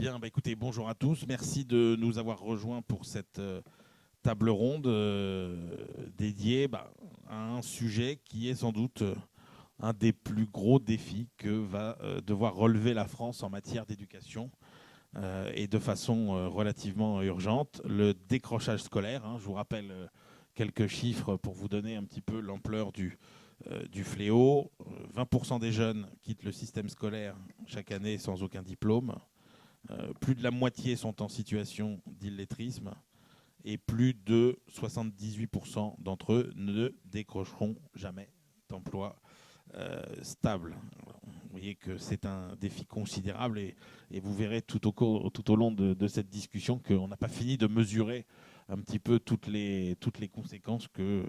Bien, écoutez, bonjour à tous. Merci de nous avoir rejoints pour cette table ronde dédiée à un sujet qui est sans doute un des plus gros défis que va devoir relever la France en matière d'éducation et de façon relativement urgente, le décrochage scolaire. Je vous rappelle quelques chiffres pour vous donner un petit peu l'ampleur du fléau. 20% des jeunes quittent le système scolaire chaque année sans aucun diplôme. Plus de la moitié sont en situation d'illettrisme et plus de 78% d'entre eux ne décrocheront jamais d'emploi stable. Vous voyez que c'est un défi considérable et vous verrez tout au long de cette discussion qu'on n'a pas fini de mesurer un petit peu toutes les conséquences que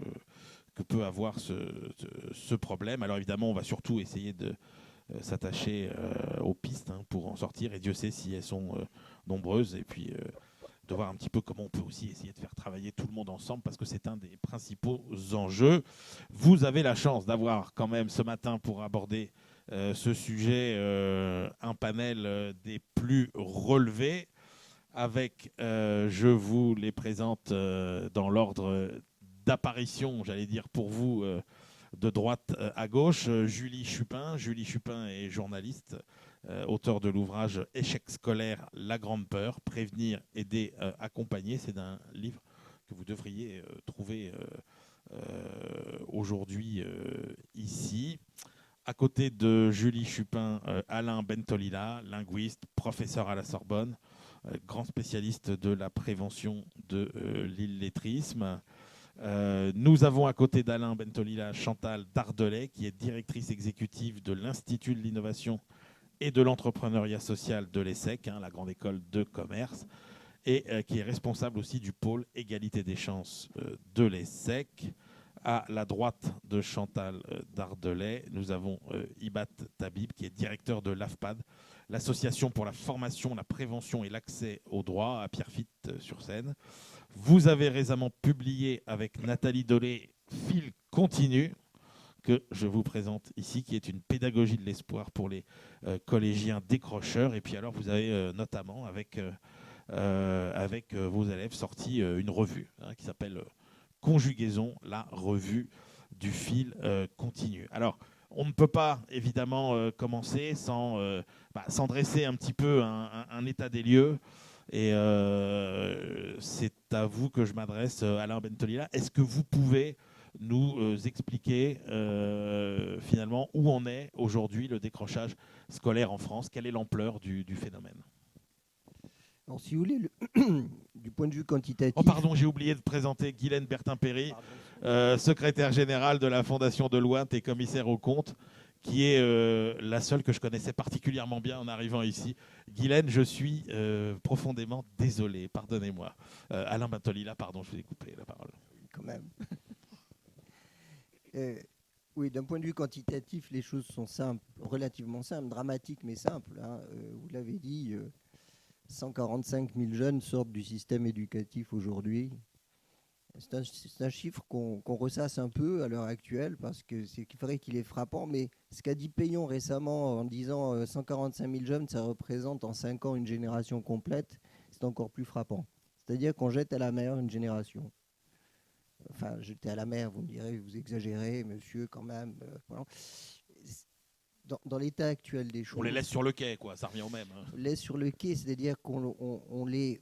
peut avoir ce problème. Alors évidemment, on va surtout essayer de s'attacher aux pistes pour en sortir, et Dieu sait si elles sont nombreuses, et puis de voir un petit peu comment on peut aussi essayer de faire travailler tout le monde ensemble, parce que c'est un des principaux enjeux. Vous avez la chance d'avoir quand même ce matin, pour aborder ce sujet, un panel des plus relevés, avec, je vous les présente dans l'ordre d'apparition, j'allais dire pour vous, de droite à gauche. Julie Chupin. Julie Chupin est journaliste, auteur de l'ouvrage Échec scolaire, la grande peur, prévenir, aider, accompagner. C'est un livre que vous devriez trouver aujourd'hui ici. À côté de Julie Chupin, Alain Bentolila, linguiste, professeur à la Sorbonne, grand spécialiste de la prévention de l'illettrisme. Nous avons à côté d'Alain Bentolila Chantal Dardelais, qui est directrice exécutive de l'Institut de l'innovation et de l'entrepreneuriat social de l'ESSEC, la grande école de commerce, et qui est responsable aussi du pôle égalité des chances de l'ESSEC. À la droite de Chantal Dardelais, nous avons Ibat Tabib, qui est directeur de l'AFPAD, l'association pour la formation, la prévention et l'accès au droit, à Pierrefitte-sur-Seine. Vous avez récemment publié avec Nathalie Dolé Fil continu, que je vous présente ici, qui est une pédagogie de l'espoir pour les collégiens décrocheurs. Et puis alors, vous avez notamment, avec vos élèves, sorti une revue qui s'appelle Conjugaison, la revue du fil continu. Alors, on ne peut pas évidemment commencer sans dresser un petit peu un état des lieux. Et c'est à vous que je m'adresse, Alain Bentolila. Est-ce que vous pouvez nous expliquer finalement où en est aujourd'hui le décrochage scolaire en France? Quelle est l'ampleur du phénomène? Alors, si vous voulez, du point de vue quantitatif. Oh, pardon, j'ai oublié de présenter Guylaine Bertin-Perry, secrétaire générale de la Fondation Deloitte et commissaire aux comptes, qui est la seule que je connaissais particulièrement bien en arrivant ici. Guylaine, je suis profondément désolé, pardonnez-moi. Alain Bentolila, pardon, je vous ai coupé la parole. Quand même. Oui, d'un point de vue quantitatif, les choses sont simples, relativement simples, dramatiques mais simples. Vous l'avez dit, 145 000 jeunes sortent du système éducatif aujourd'hui. C'est un chiffre qu'on ressasse un peu à l'heure actuelle parce que c'est vrai qu'il est frappant, mais ce qu'a dit Payon récemment en disant 145 000 jeunes, ça représente en 5 ans une génération complète, c'est encore plus frappant. C'est-à-dire qu'on jette à la mer une génération. Enfin, jeter à la mer, vous me direz, vous exagérez, monsieur, quand même. Voilà. Dans l'état actuel des choses... On les laisse sur le quai, quoi, ça revient au même. On les laisse sur le quai, c'est-à-dire qu'on les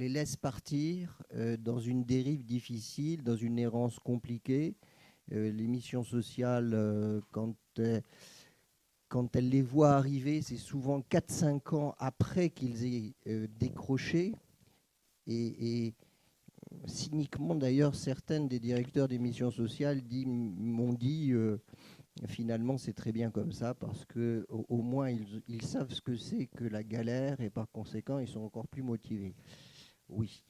laisse partir dans une dérive difficile, dans une errance compliquée. Les missions sociales, quand elles les voient arriver, c'est souvent 4-5 ans après qu'ils aient décroché. Et cyniquement, d'ailleurs, certaines des directeurs des missions sociales m'ont dit finalement, c'est très bien comme ça parce qu'au moins, ils savent ce que c'est que la galère et par conséquent, ils sont encore plus motivés. Oui,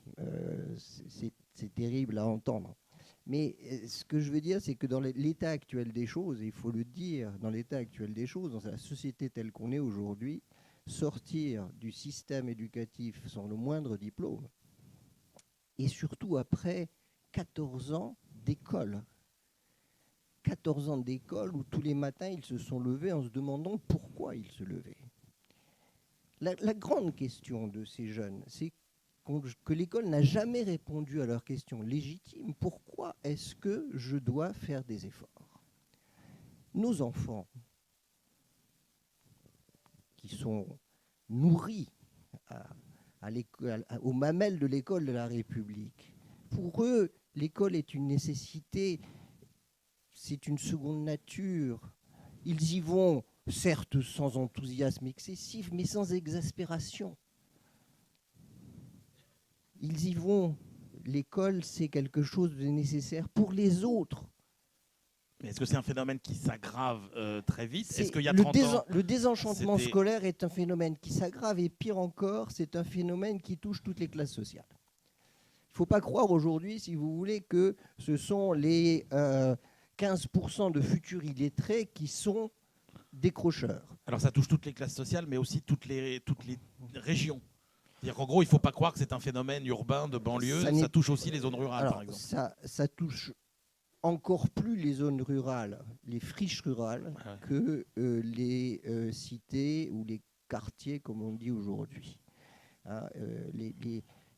c'est terrible à entendre. Mais ce que je veux dire, c'est que dans l'état actuel des choses, et il faut le dire, dans l'état actuel des choses, dans la société telle qu'on est aujourd'hui, sortir du système éducatif sans le moindre diplôme, et surtout après 14 ans d'école. 14 ans d'école où tous les matins, ils se sont levés en se demandant pourquoi ils se levaient. La grande question de ces jeunes, c'est que l'école n'a jamais répondu à leurs questions légitimes. Pourquoi est-ce que je dois faire des efforts? Nos enfants, qui sont nourris aux mamelles de l'école de la République, pour eux, l'école est une nécessité, c'est une seconde nature. Ils y vont, certes sans enthousiasme excessif, mais sans exaspération. Ils y vont. L'école, c'est quelque chose de nécessaire pour les autres. Mais est-ce que c'est un phénomène qui s'aggrave très vite? Est-ce qu'il y a 30 ans, le désenchantement scolaire est un phénomène qui s'aggrave et pire encore, c'est un phénomène qui touche toutes les classes sociales. Il ne faut pas croire aujourd'hui, si vous voulez, que ce sont les 15% de futurs illettrés qui sont décrocheurs. Alors ça touche toutes les classes sociales, mais aussi toutes les régions. C'est-à-dire qu'en gros, il ne faut pas croire que c'est un phénomène urbain de banlieue, ça touche aussi les zones rurales, alors, par exemple. Ça touche encore plus les zones rurales, les friches rurales, que les cités ou les quartiers, comme on dit aujourd'hui. Hein,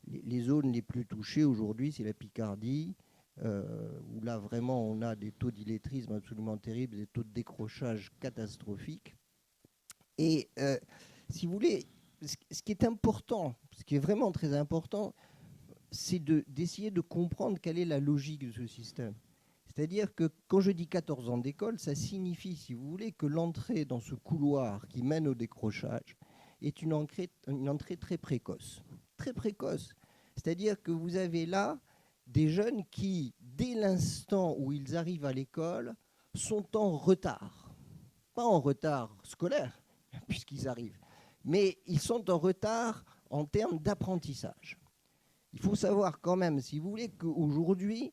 les zones les plus touchées aujourd'hui, c'est la Picardie, où là, vraiment, on a des taux d'illettrisme absolument terribles, des taux de décrochage catastrophiques. Et si vous voulez, ce qui est important, ce qui est vraiment très important, c'est d'essayer de comprendre quelle est la logique de ce système. C'est-à-dire que quand je dis 14 ans d'école, ça signifie, si vous voulez, que l'entrée dans ce couloir qui mène au décrochage est une entrée très précoce. Très précoce. C'est-à-dire que vous avez là des jeunes qui, dès l'instant où ils arrivent à l'école, sont en retard. Pas en retard scolaire, puisqu'ils arrivent, mais ils sont en retard en termes d'apprentissage. Il faut savoir quand même, si vous voulez, qu'aujourd'hui,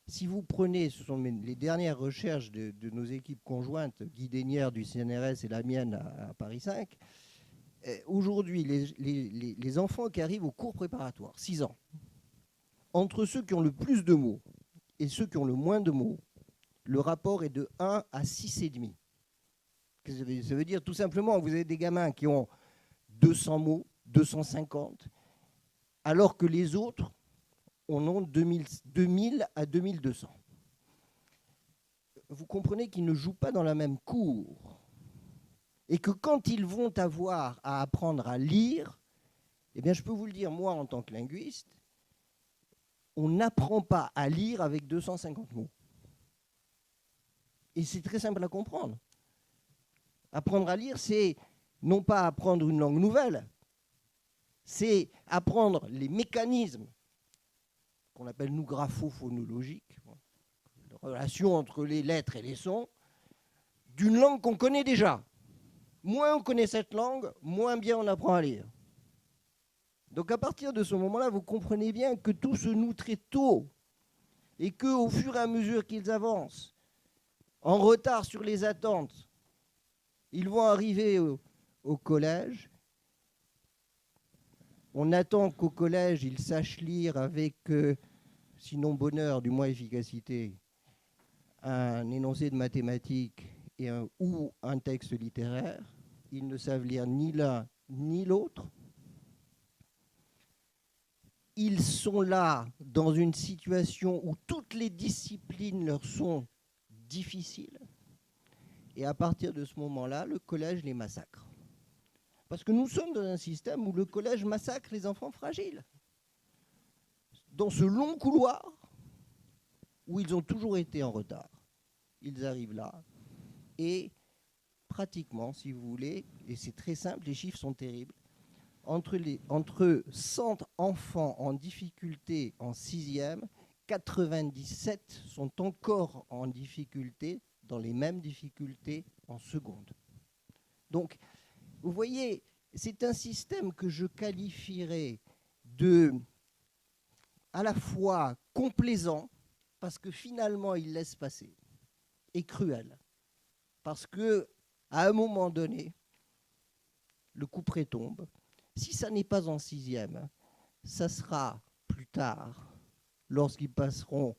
si vous prenez, ce sont les dernières recherches de nos équipes conjointes, Guy Dénière du CNRS et la mienne à Paris 5, aujourd'hui, les enfants qui arrivent au cours préparatoire, 6 ans, entre ceux qui ont le plus de mots et ceux qui ont le moins de mots, le rapport est de 1 à 6,5. Ça veut dire tout simplement, vous avez des gamins qui ont 200 mots, 250, alors que les autres en ont 2000 à 2200. Vous comprenez qu'ils ne jouent pas dans la même cour. Et que quand ils vont avoir à apprendre à lire, eh bien, je peux vous le dire, moi, en tant que linguiste, on n'apprend pas à lire avec 250 mots. Et c'est très simple à comprendre. Apprendre à lire, c'est non pas apprendre une langue nouvelle, c'est apprendre les mécanismes qu'on appelle nous graphophonologiques, la relation entre les lettres et les sons, d'une langue qu'on connaît déjà. Moins on connaît cette langue, moins bien on apprend à lire. Donc à partir de ce moment-là, vous comprenez bien que tout se noue très tôt et qu'au fur et à mesure qu'ils avancent, en retard sur les attentes, ils vont arriver au collège. On attend qu'au collège, ils sachent lire avec, sinon bonheur, du moins efficacité, un énoncé de mathématiques ou un texte littéraire. Ils ne savent lire ni l'un ni l'autre. Ils sont là dans une situation où toutes les disciplines leur sont difficiles. Et à partir de ce moment-là, le collège les massacre. Parce que nous sommes dans un système où le collège massacre les enfants fragiles. Dans ce long couloir où ils ont toujours été en retard, ils arrivent là et pratiquement, si vous voulez, et c'est très simple, les chiffres sont terribles, entre 100 enfants en difficulté en 6e, 97 sont encore en difficulté, dans les mêmes difficultés en seconde. Donc, vous voyez, c'est un système que je qualifierais de à la fois complaisant, parce que finalement il laisse passer, et cruel, parce que à un moment donné, le couperet tombe. Si ça n'est pas en 6e, ça sera plus tard, lorsqu'ils passeront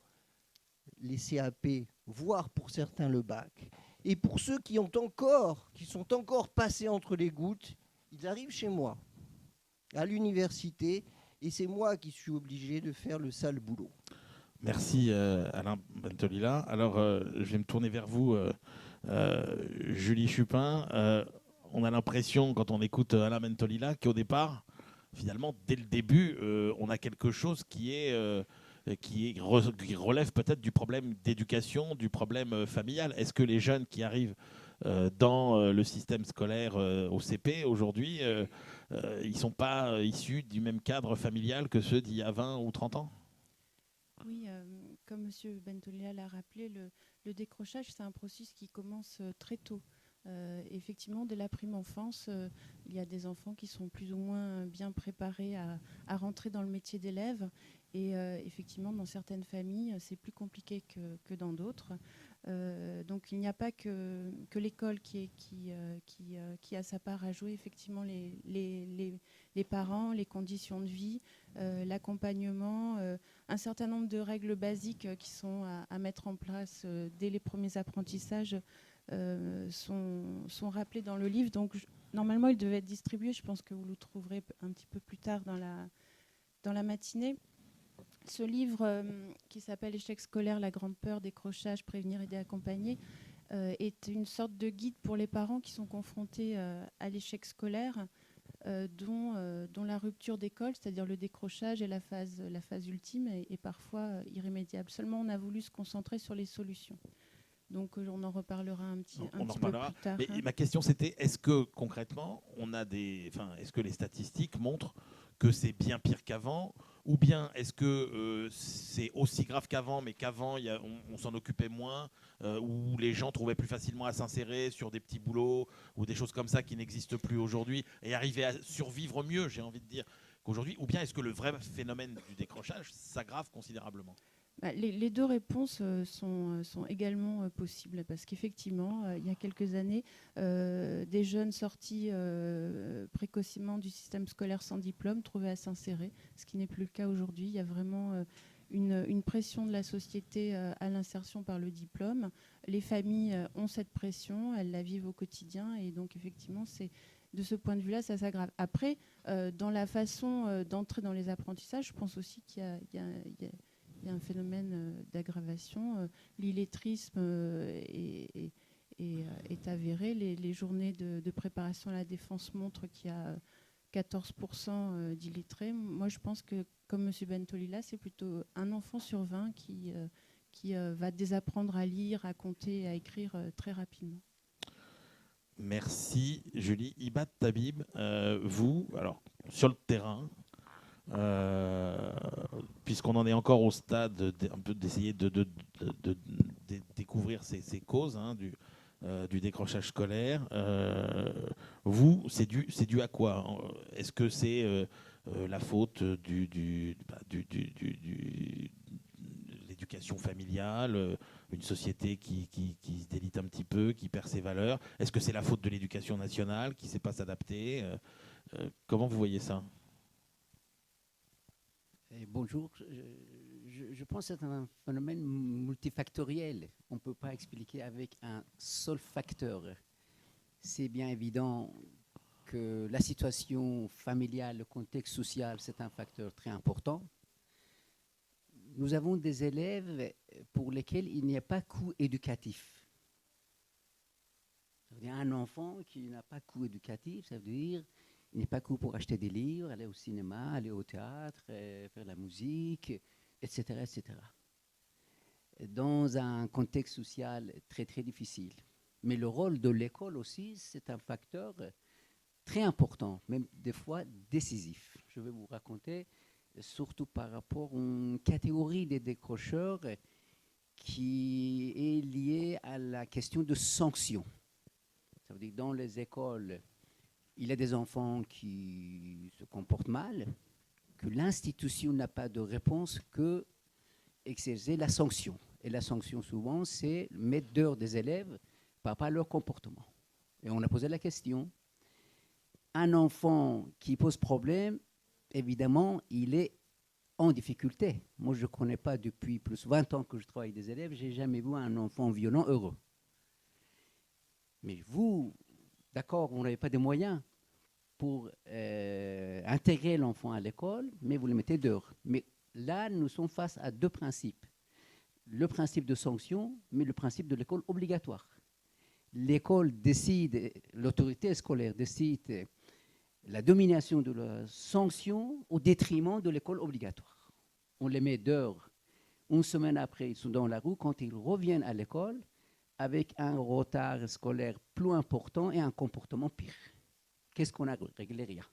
les CAP, voire pour certains le bac. Et pour ceux qui sont encore passés entre les gouttes, Ils arrivent chez moi, à l'université, et c'est moi qui suis obligé de faire le sale boulot. Merci Alain Bentolila. Alors, je vais me tourner vers vous, Julie Chupin. On a l'impression, quand on écoute Alain Bentolila, qu'au départ, finalement, dès le début, on a quelque chose qui relève peut-être du problème d'éducation, du problème familial. Est-ce que les jeunes qui arrivent dans le système scolaire au CP aujourd'hui, ils ne sont pas issus du même cadre familial que ceux d'il y a 20 ou 30 ans? Oui, comme M. Bentolia l'a rappelé, le décrochage, c'est un processus qui commence très tôt. Effectivement, dès la prime enfance, il y a des enfants qui sont plus ou moins bien préparés à rentrer dans le métier d'élève. Et effectivement, dans certaines familles, c'est plus compliqué que dans d'autres. Donc il n'y a pas que l'école qui a sa part à jouer. Effectivement, les parents, les conditions de vie, l'accompagnement, un certain nombre de règles basiques qui sont à mettre en place dès les premiers apprentissages sont rappelées dans le livre. Donc normalement, il devait être distribué. Je pense que vous le trouverez un petit peu plus tard dans la matinée. Ce livre qui s'appelle Échec scolaire, la grande peur, décrochage, prévenir, aider, accompagner est une sorte de guide pour les parents qui sont confrontés à l'échec scolaire, dont la rupture d'école, c'est-à-dire le décrochage, est la phase ultime et parfois irrémédiable. Seulement, on a voulu se concentrer sur les solutions. Donc, on en reparlera un petit peu plus tard. Mais ma question, c'était, est-ce que concrètement, est-ce que les statistiques montrent que c'est bien pire qu'avant, ou bien est-ce que c'est aussi grave qu'avant, mais qu'avant on s'en occupait moins, où les gens trouvaient plus facilement à s'insérer sur des petits boulots ou des choses comme ça qui n'existent plus aujourd'hui et arrivaient à survivre mieux, j'ai envie de dire, qu'aujourd'hui, ou bien est-ce que le vrai phénomène du décrochage s'aggrave considérablement? Les deux réponses sont également possibles parce qu'effectivement, il y a quelques années, des jeunes sortis précocement du système scolaire sans diplôme trouvaient à s'insérer, ce qui n'est plus le cas aujourd'hui. Il y a vraiment une pression de la société à l'insertion par le diplôme. Les familles ont cette pression, elles la vivent au quotidien et donc effectivement, c'est de ce point de vue-là, ça s'aggrave. Après, dans la façon d'entrer dans les apprentissages, je pense aussi qu'il y a un phénomène d'aggravation. L'illettrisme est avéré. Les journées de préparation à la défense montrent qu'il y a 14% d'illettrés. Moi, je pense que, comme M. Bentolila, c'est plutôt un enfant sur 20 qui va désapprendre à lire, à compter, à écrire très rapidement. Merci Julie. Ibad Tabib, vous, alors sur le terrain, puisqu'on en est encore au stade un peu d'essayer de découvrir ces causes du décrochage scolaire, vous, c'est dû à quoi? Est-ce que c'est la faute de l'éducation familiale, une société qui se délite un petit peu, qui perd ses valeurs? Est-ce que c'est la faute de l'éducation nationale qui ne sait pas s'adapter? Comment vous voyez ça? Bonjour, je pense que c'est un phénomène multifactoriel. On ne peut pas expliquer avec un seul facteur. C'est bien évident que la situation familiale, le contexte social, c'est un facteur très important. Nous avons des élèves pour lesquels il n'y a pas coût éducatif. Ça veut dire un enfant qui n'a pas coût éducatif, ça veut dire il n'est pas coût pour acheter des livres, aller au cinéma, aller au théâtre, faire la musique, etc., etc. Dans un contexte social très, très difficile. Mais le rôle de l'école aussi, c'est un facteur très important, même des fois décisif. Je vais vous raconter, surtout par rapport à une catégorie des décrocheurs qui est liée à la question de sanctions. Ça veut dire que dans les écoles, il y a des enfants qui se comportent mal, que l'institution n'a pas de réponse que exercer la sanction. Et la sanction, souvent, c'est mettre dehors des élèves par rapport à leur comportement. Et on a posé la question. Un enfant qui pose problème, évidemment, il est en difficulté. Moi, je ne connais pas depuis plus de 20 ans que je travaille avec des élèves, je n'ai jamais vu un enfant violent heureux. Mais vous, d'accord, vous n'avez pas de moyens. pour intégrer l'enfant à l'école, mais vous le mettez dehors. Mais là, nous sommes face à deux principes. Le principe de sanction, mais le principe de l'école obligatoire. L'école décide, l'autorité scolaire décide la domination de la sanction au détriment de l'école obligatoire. On les met dehors. Une semaine après, ils sont dans la rue. Quand ils reviennent à l'école, avec un retard scolaire plus important et un comportement pire. Qu'est-ce qu'on a réglé? Rien.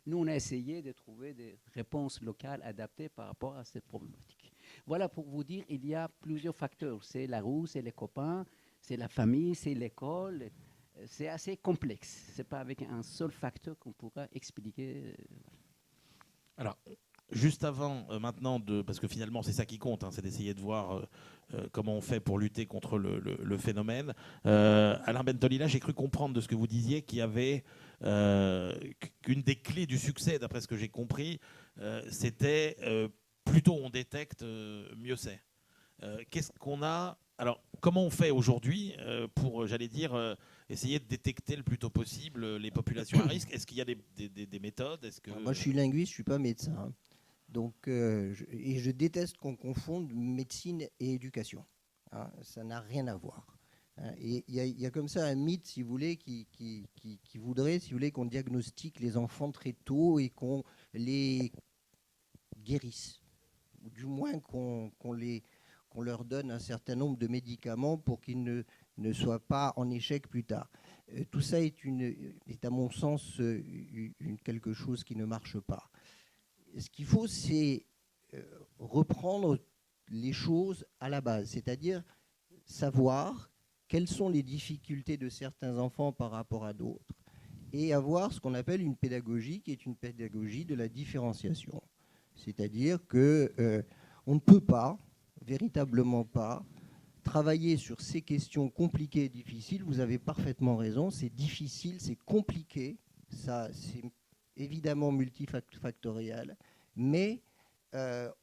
Nous, on a essayé de trouver des réponses locales adaptées par rapport à cette problématique. Voilà pour vous dire, il y a plusieurs facteurs. C'est la rue, c'est les copains, c'est la famille, c'est l'école. C'est assez complexe. Ce n'est pas avec un seul facteur qu'on pourra expliquer. Alors, juste avant, maintenant, parce que finalement, c'est ça qui compte, hein, c'est d'essayer de voir comment on fait pour lutter contre le phénomène. Alain Bentolila, j'ai cru comprendre de ce que vous disiez qu'il y avait qu'une des clés du succès, d'après ce que j'ai compris, c'était plus tôt on détecte, mieux c'est. Qu'est-ce qu'on a... Alors, comment on fait aujourd'hui pour, j'allais dire, essayer de détecter le plus tôt possible les populations à risque? Est-ce qu'il y a des méthodes? Est-ce que... Moi, je suis linguiste, je ne suis pas médecin. Hein. Donc, je déteste qu'on confonde médecine et éducation. Hein, ça n'a rien à voir. Hein. Et il y a comme ça un mythe, si vous voulez, qui voudrait, si vous voulez, qu'on diagnostique les enfants très tôt et qu'on les guérisse. Ou du moins qu'on leur donne un certain nombre de médicaments pour qu'ils ne soient pas en échec plus tard. Tout ça est à mon sens quelque chose qui ne marche pas. Ce qu'il faut, c'est reprendre les choses à la base, c'est-à-dire savoir quelles sont les difficultés de certains enfants par rapport à d'autres et avoir ce qu'on appelle une pédagogie qui est une pédagogie de la différenciation. C'est-à-dire qu'on ne peut pas, véritablement pas, travailler sur ces questions compliquées et difficiles. Vous avez parfaitement raison, c'est difficile, c'est compliqué, ça, c'est évidemment multifactoriel, mais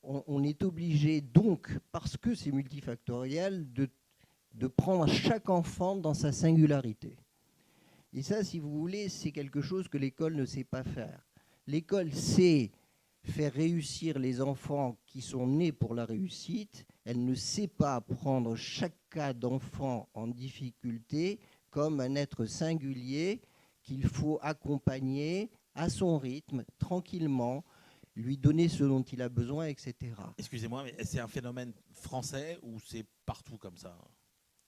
on est obligé donc, parce que c'est multifactoriel, de prendre chaque enfant dans sa singularité. Et ça, si vous voulez, c'est quelque chose que l'école ne sait pas faire. L'école sait faire réussir les enfants qui sont nés pour la réussite. Elle ne sait pas prendre chaque cas d'enfant en difficulté comme un être singulier qu'il faut accompagner à son rythme, tranquillement, lui donner ce dont il a besoin, etc. Excusez-moi, mais c'est un phénomène français ou c'est partout comme ça?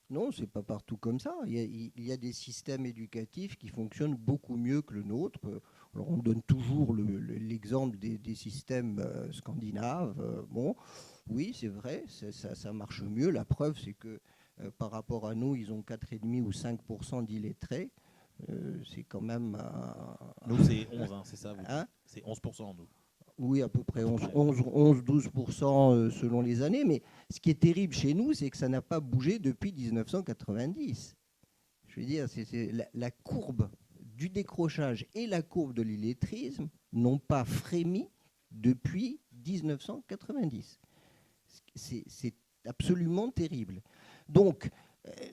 Non, ce n'est pas partout comme ça. Il y a des systèmes éducatifs qui fonctionnent beaucoup mieux que le nôtre. Alors on donne toujours l'exemple des systèmes scandinaves. Bon, oui, c'est vrai, ça marche mieux. La preuve, c'est que par rapport à nous, ils ont 4,5 ou 5% d'illettrés. C'est quand même... Nous, c'est 11, hein, c'est ça Hein? C'est 11%, nous. Oui, à peu près 11-12% selon les années. Mais ce qui est terrible chez nous, c'est que ça n'a pas bougé depuis 1990. Je veux dire, c'est la courbe du décrochage et la courbe de l'illettrisme n'ont pas frémi depuis 1990. C'est absolument terrible. Donc,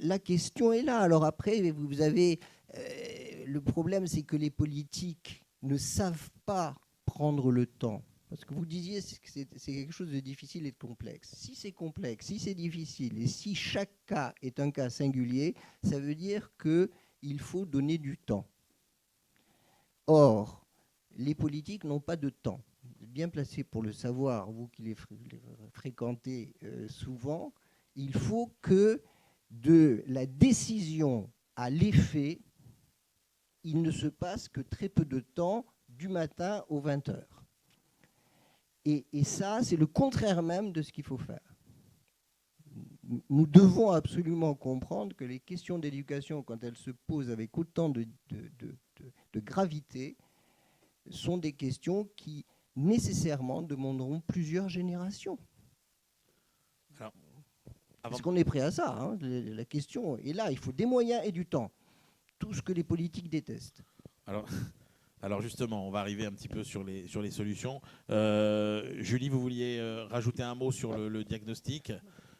la question est là. Alors après, vous avez... le problème, c'est que les politiques ne savent pas prendre le temps. Parce que vous disiez que c'est quelque chose de difficile et de complexe. Si c'est complexe, si c'est difficile, et si chaque cas est un cas singulier, ça veut dire qu'il faut donner du temps. Or, les politiques n'ont pas de temps. Vous êtes bien placé pour le savoir, vous qui les fréquentez souvent. Il faut que de la décision à l'effet, il ne se passe que très peu de temps du matin aux 20h. Et ça, c'est le contraire même de ce qu'il faut faire. Nous devons absolument comprendre que les questions d'éducation, quand elles se posent avec autant de gravité, sont des questions qui nécessairement demanderont plusieurs générations. Alors, est-ce qu'on est prêt à ça, hein? La question est là, il faut des moyens et du temps. Tout ce que les politiques détestent. Alors justement, on va arriver un petit peu sur les solutions. Julie, vous vouliez rajouter un mot sur le diagnostic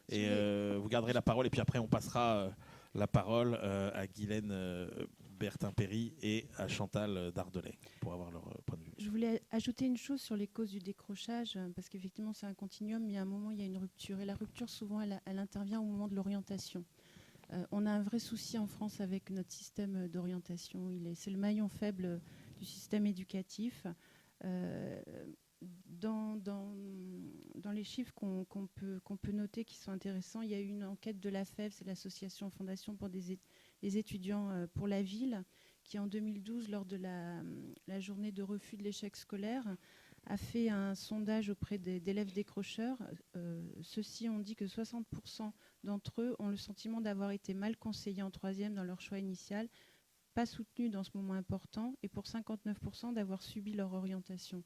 et vous garderez la parole et puis après on passera la parole à Guylaine Bertin-Perry et à Chantal Dardelais pour avoir leur point de vue. Je voulais ajouter une chose sur les causes du décrochage, parce qu'effectivement c'est un continuum, mais à un moment il y a une rupture. Et la rupture, souvent, elle intervient au moment de l'orientation. On a un vrai souci en France avec notre système d'orientation. C'est le maillon faible du système éducatif. Dans les chiffres qu'on peut noter qui sont intéressants, il y a eu une enquête de la FEV, c'est l'association Fondation pour les étudiants pour la ville, qui en 2012, lors de la journée de refus de l'échec scolaire, a fait un sondage auprès d'élèves décrocheurs. Ceux-ci ont dit que 60% d'entre eux ont le sentiment d'avoir été mal conseillés en troisième dans leur choix initial, pas soutenus dans ce moment important, et pour 59% d'avoir subi leur orientation.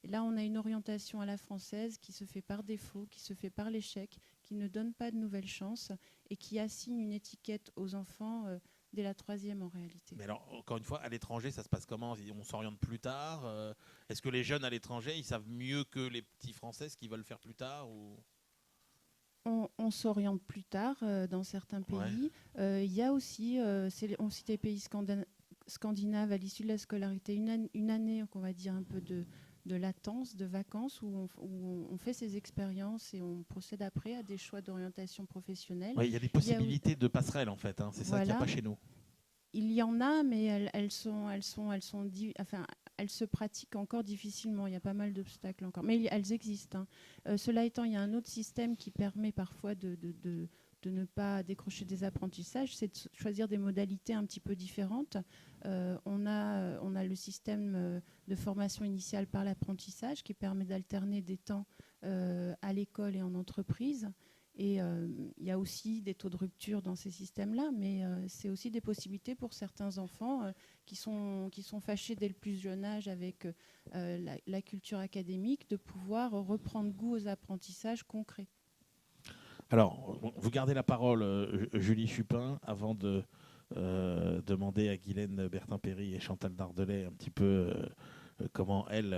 Et là, on a une orientation à la française qui se fait par défaut, qui se fait par l'échec, qui ne donne pas de nouvelles chances et qui assigne une étiquette aux enfants dès la troisième en réalité. Mais alors, encore une fois, à l'étranger, ça se passe comment? On s'oriente plus tard? Est-ce que les jeunes à l'étranger, ils savent mieux que les petits Français ce qu'ils veulent faire plus tard ou... On s'oriente plus tard dans certains pays. Il y a aussi, on cite les pays scandinaves, à l'issue de la scolarité, une année, qu'on va dire, un peu de latence, de vacances, où on fait ces expériences et on procède après à des choix d'orientation professionnelle. Il y a des possibilités de passerelles, en fait. C'est ça qu'il n'y a pas chez nous. Il y en a, mais elles se pratiquent encore difficilement. Il y a pas mal d'obstacles encore. Mais elles existent. Cela étant, il y a un autre système qui permet parfois de ne pas décrocher des apprentissages, c'est de choisir des modalités un petit peu différentes. On a le système de formation initiale par l'apprentissage qui permet d'alterner des temps à l'école et en entreprise. Et il y a aussi des taux de rupture dans ces systèmes-là, mais c'est aussi des possibilités pour certains enfants qui sont fâchés dès le plus jeune âge avec la culture académique, de pouvoir reprendre goût aux apprentissages concrets. Alors, vous gardez la parole, Julie Chupin, avant de demander à Guylaine Bertin-Perry et Chantal Dardelais un petit peu comment elles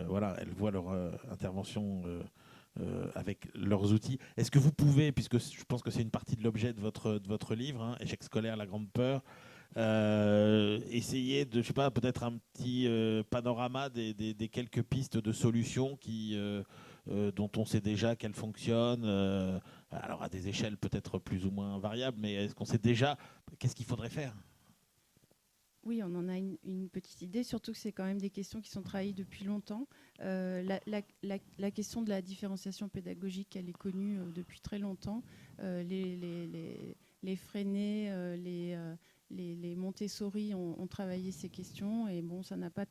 voient leur intervention avec leurs outils. Est-ce que vous pouvez, puisque je pense que c'est une partie de l'objet de votre livre, Échec scolaire, la grande peur, essayer de, je sais pas, peut-être un petit panorama des quelques pistes de solutions dont on sait déjà qu'elles fonctionnent, alors à des échelles peut-être plus ou moins variables, mais est-ce qu'on sait déjà qu'est-ce qu'il faudrait faire? Oui, on en a une petite idée, surtout que c'est quand même des questions qui sont travaillées depuis longtemps. La question de la différenciation pédagogique, elle est connue depuis très longtemps. Les Freinet, les Montessori ont travaillé ces questions, et bon, ça n'a pas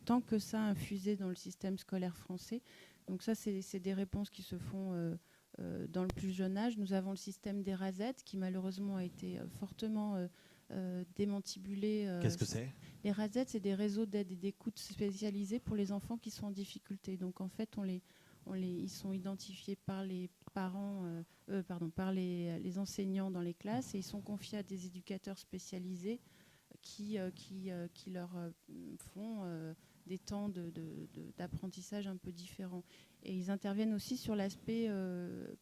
tant que ça infusé dans le système scolaire français. Donc ça, c'est des réponses qui se font dans le plus jeune âge. Nous avons le système des RASET qui malheureusement a été fortement démantibulé. Qu'est-ce que c'est? Les RASET, c'est des réseaux d'aide et d'écoute spécialisés pour les enfants qui sont en difficulté. Donc en fait, ils sont identifiés par les parents, par les enseignants dans les classes, et ils sont confiés à des éducateurs spécialisés qui leur font des temps d'apprentissage un peu différents. Et ils interviennent aussi sur l'aspect,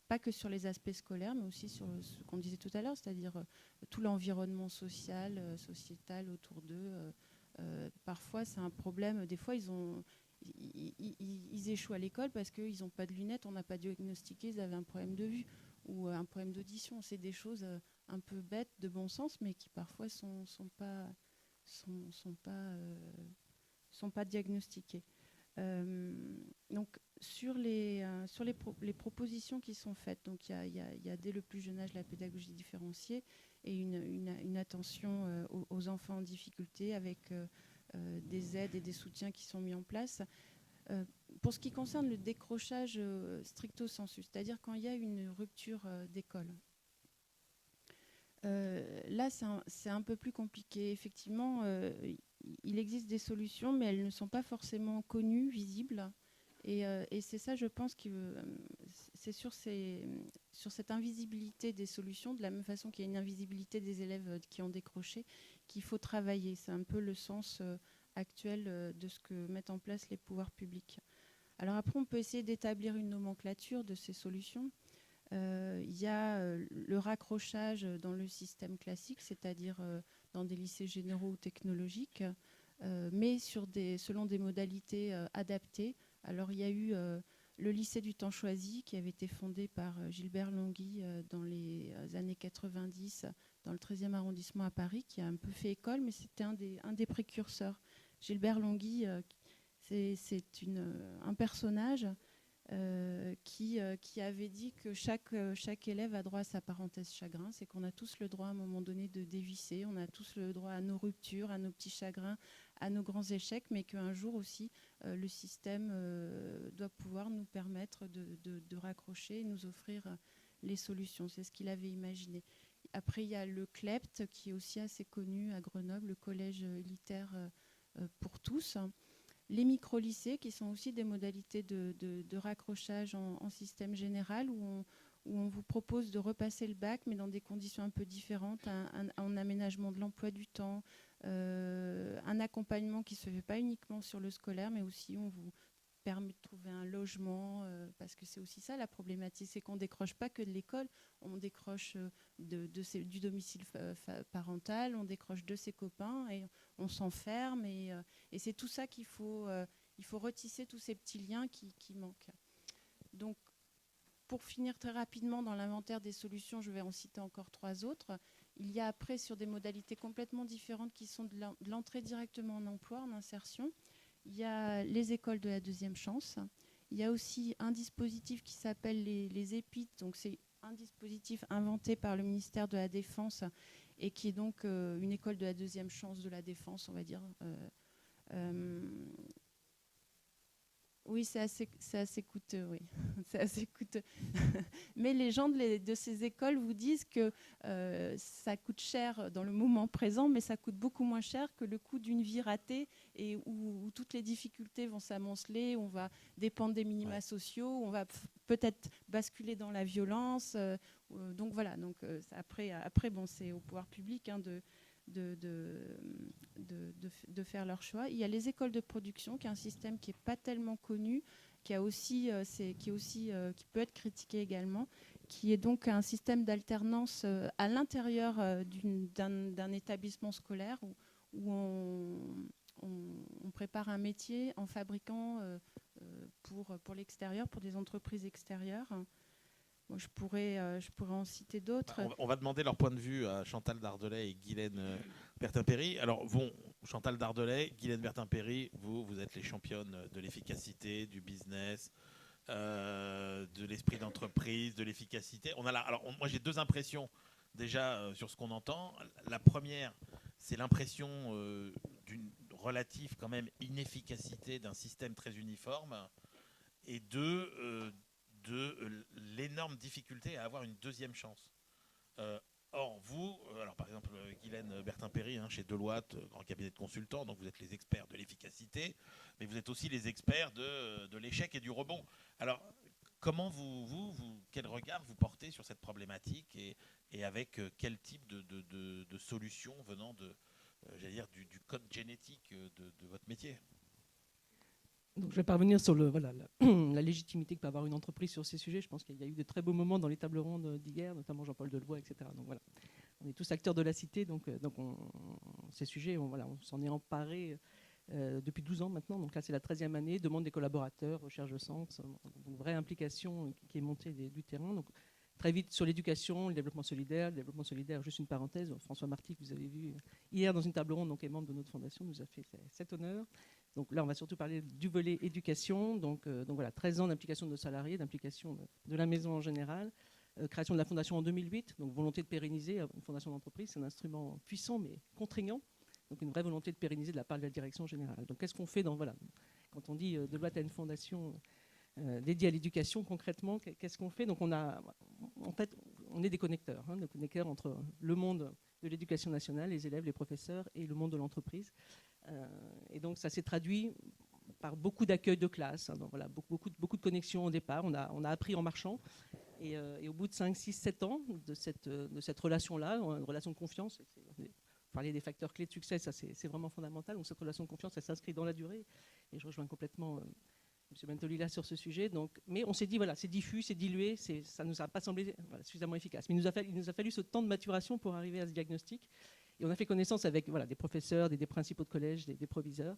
pas que sur les aspects scolaires, mais aussi sur ce qu'on disait tout à l'heure, c'est-à-dire tout l'environnement social, sociétal autour d'eux. Parfois, c'est un problème. Des fois, ils échouent à l'école parce qu'ils n'ont pas de lunettes, on n'a pas diagnostiqué, ils avaient un problème de vue ou un problème d'audition. C'est des choses un peu bêtes, de bon sens, mais qui parfois sont pas diagnostiquées. Donc sur les propositions qui sont faites, donc il y a dès le plus jeune âge la pédagogie différenciée et une attention aux enfants en difficulté avec des aides et des soutiens qui sont mis en place. Pour ce qui concerne le décrochage stricto sensu, c'est-à-dire quand il y a une rupture d'école, là c'est un peu plus compliqué. Effectivement, il existe des solutions, mais elles ne sont pas forcément connues, visibles. Et c'est ça, je pense, c'est sur cette invisibilité des solutions, de la même façon qu'il y a une invisibilité des élèves qui ont décroché, qu'il faut travailler. C'est un peu le sens actuel de ce que mettent en place les pouvoirs publics. Alors après, on peut essayer d'établir une nomenclature de ces solutions. Il y a le raccrochage dans le système classique, c'est-à-dire dans des lycées généraux ou technologiques, mais selon des modalités adaptées. Alors il y a eu le lycée du temps choisi qui avait été fondé par Gilbert Longhi dans les années 90 dans le 13e arrondissement à Paris, qui a un peu fait école, mais c'était un des précurseurs. Gilbert Longhi, c'est un personnage qui avait dit que chaque élève a droit à sa parenthèse chagrin. C'est qu'on a tous le droit à un moment donné de dévisser, on a tous le droit à nos ruptures, à nos petits chagrins, à nos grands échecs, mais qu'un jour aussi, le système doit pouvoir nous permettre de raccrocher et nous offrir les solutions. C'est ce qu'il avait imaginé. Après, il y a le CLEPT, qui est aussi assez connu à Grenoble, le collège élitaire pour tous. Les micro-lycées, qui sont aussi des modalités de raccrochage en système général, où on vous propose de repasser le bac, mais dans des conditions un peu différentes, un aménagement de l'emploi du temps, un accompagnement qui ne se fait pas uniquement sur le scolaire, mais aussi on vous permet de trouver un logement, parce que c'est aussi ça la problématique, c'est qu'on ne décroche pas que de l'école, on décroche du domicile parental, on décroche de ses copains, et on s'enferme, et c'est tout ça il faut retisser tous ces petits liens qui manquent. Donc, pour finir très rapidement dans l'inventaire des solutions, je vais en citer encore 3 autres. Il y a après, sur des modalités complètement différentes, qui sont de l'entrée directement en emploi, en insertion. Il y a les écoles de la deuxième chance. Il y a aussi un dispositif qui s'appelle les EPIT. Donc c'est un dispositif inventé par le ministère de la Défense et qui est donc une école de la deuxième chance de la défense, on va dire. Oui, c'est assez coûteux, oui. C'est assez coûteux. Mais les gens de ces écoles vous disent que ça coûte cher dans le moment présent, mais ça coûte beaucoup moins cher que le coût d'une vie ratée et où toutes les difficultés vont s'amonceler, on va dépendre des minima sociaux, on va peut-être basculer dans la violence. Donc voilà. Donc après, bon, c'est au pouvoir public de faire leur choix. Il y a les écoles de production, qui est un système qui n'est pas tellement connu, qui peut être critiqué également, qui est donc un système d'alternance à l'intérieur d'un établissement scolaire où on prépare un métier en fabriquant pour l'extérieur, pour des entreprises extérieures. Bon, je pourrais en citer d'autres. On va demander leur point de vue à Chantal Dardelais et Guylaine Bertin-Perry. Alors, Chantal Dardelais, Guylaine Bertin-Perry, vous êtes les championnes de l'efficacité, du business, de l'esprit d'entreprise, de l'efficacité. Moi, j'ai 2 impressions déjà sur ce qu'on entend. La première, c'est l'impression d'une relative quand même inefficacité d'un système très uniforme, et de l'énorme difficulté à avoir une deuxième chance. Or, vous, alors par exemple, Guylaine Bertin-Perry, chez Deloitte, grand cabinet de consultants, donc vous êtes les experts de l'efficacité, mais vous êtes aussi les experts de l'échec et du rebond. Alors, comment quel regard vous portez sur cette problématique et avec quel type de solution venant du code génétique de votre métier ? Donc, je vais parvenir sur la légitimité que peut avoir une entreprise sur ces sujets. Je pense qu'il y a eu de très beaux moments dans les tables rondes d'hier, notamment Jean-Paul Delevoye, etc. Donc voilà, on est tous acteurs de la cité, donc ces sujets, on s'en est emparé depuis 12 ans maintenant. Donc là, c'est la 13e année, demande des collaborateurs, recherche de sens, une vraie implication qui est montée du terrain. Donc très vite sur l'éducation, le développement solidaire. Le développement solidaire, juste une parenthèse, François Marty, que vous avez vu hier dans une table ronde, donc est membre de notre fondation, nous a fait cet honneur. Donc là, on va surtout parler du volet éducation. Donc voilà, 13 ans d'implication de nos salariés, d'implication de la maison en général. Création de la fondation en 2008, donc volonté de pérenniser une fondation d'entreprise. C'est un instrument puissant mais contraignant. Donc une vraie volonté de pérenniser de la part de la direction générale. Donc qu'est-ce qu'on fait quand on dit Deloitte a une fondation dédiée à l'éducation, concrètement, qu'est-ce qu'on fait ? Donc on est des connecteurs, des connecteurs entre le monde de l'éducation nationale, les élèves, les professeurs, et le monde de l'entreprise. Et donc ça s'est traduit par beaucoup d'accueil de classe, donc voilà, beaucoup de connexions au départ. On a appris en marchant, et au bout de 5, 6, 7 ans de cette relation-là, une relation de confiance, parler des facteurs clés de succès, ça c'est vraiment fondamental. Donc cette relation de confiance, elle s'inscrit dans la durée, et je rejoins complètement M. Bentolila sur ce sujet. Donc, mais on s'est dit, c'est diffus, c'est dilué, ça ne nous a pas semblé suffisamment efficace. Mais il nous a fallu ce temps de maturation pour arriver à ce diagnostic. Et on a fait connaissance avec des professeurs, des principaux de collège, des proviseurs,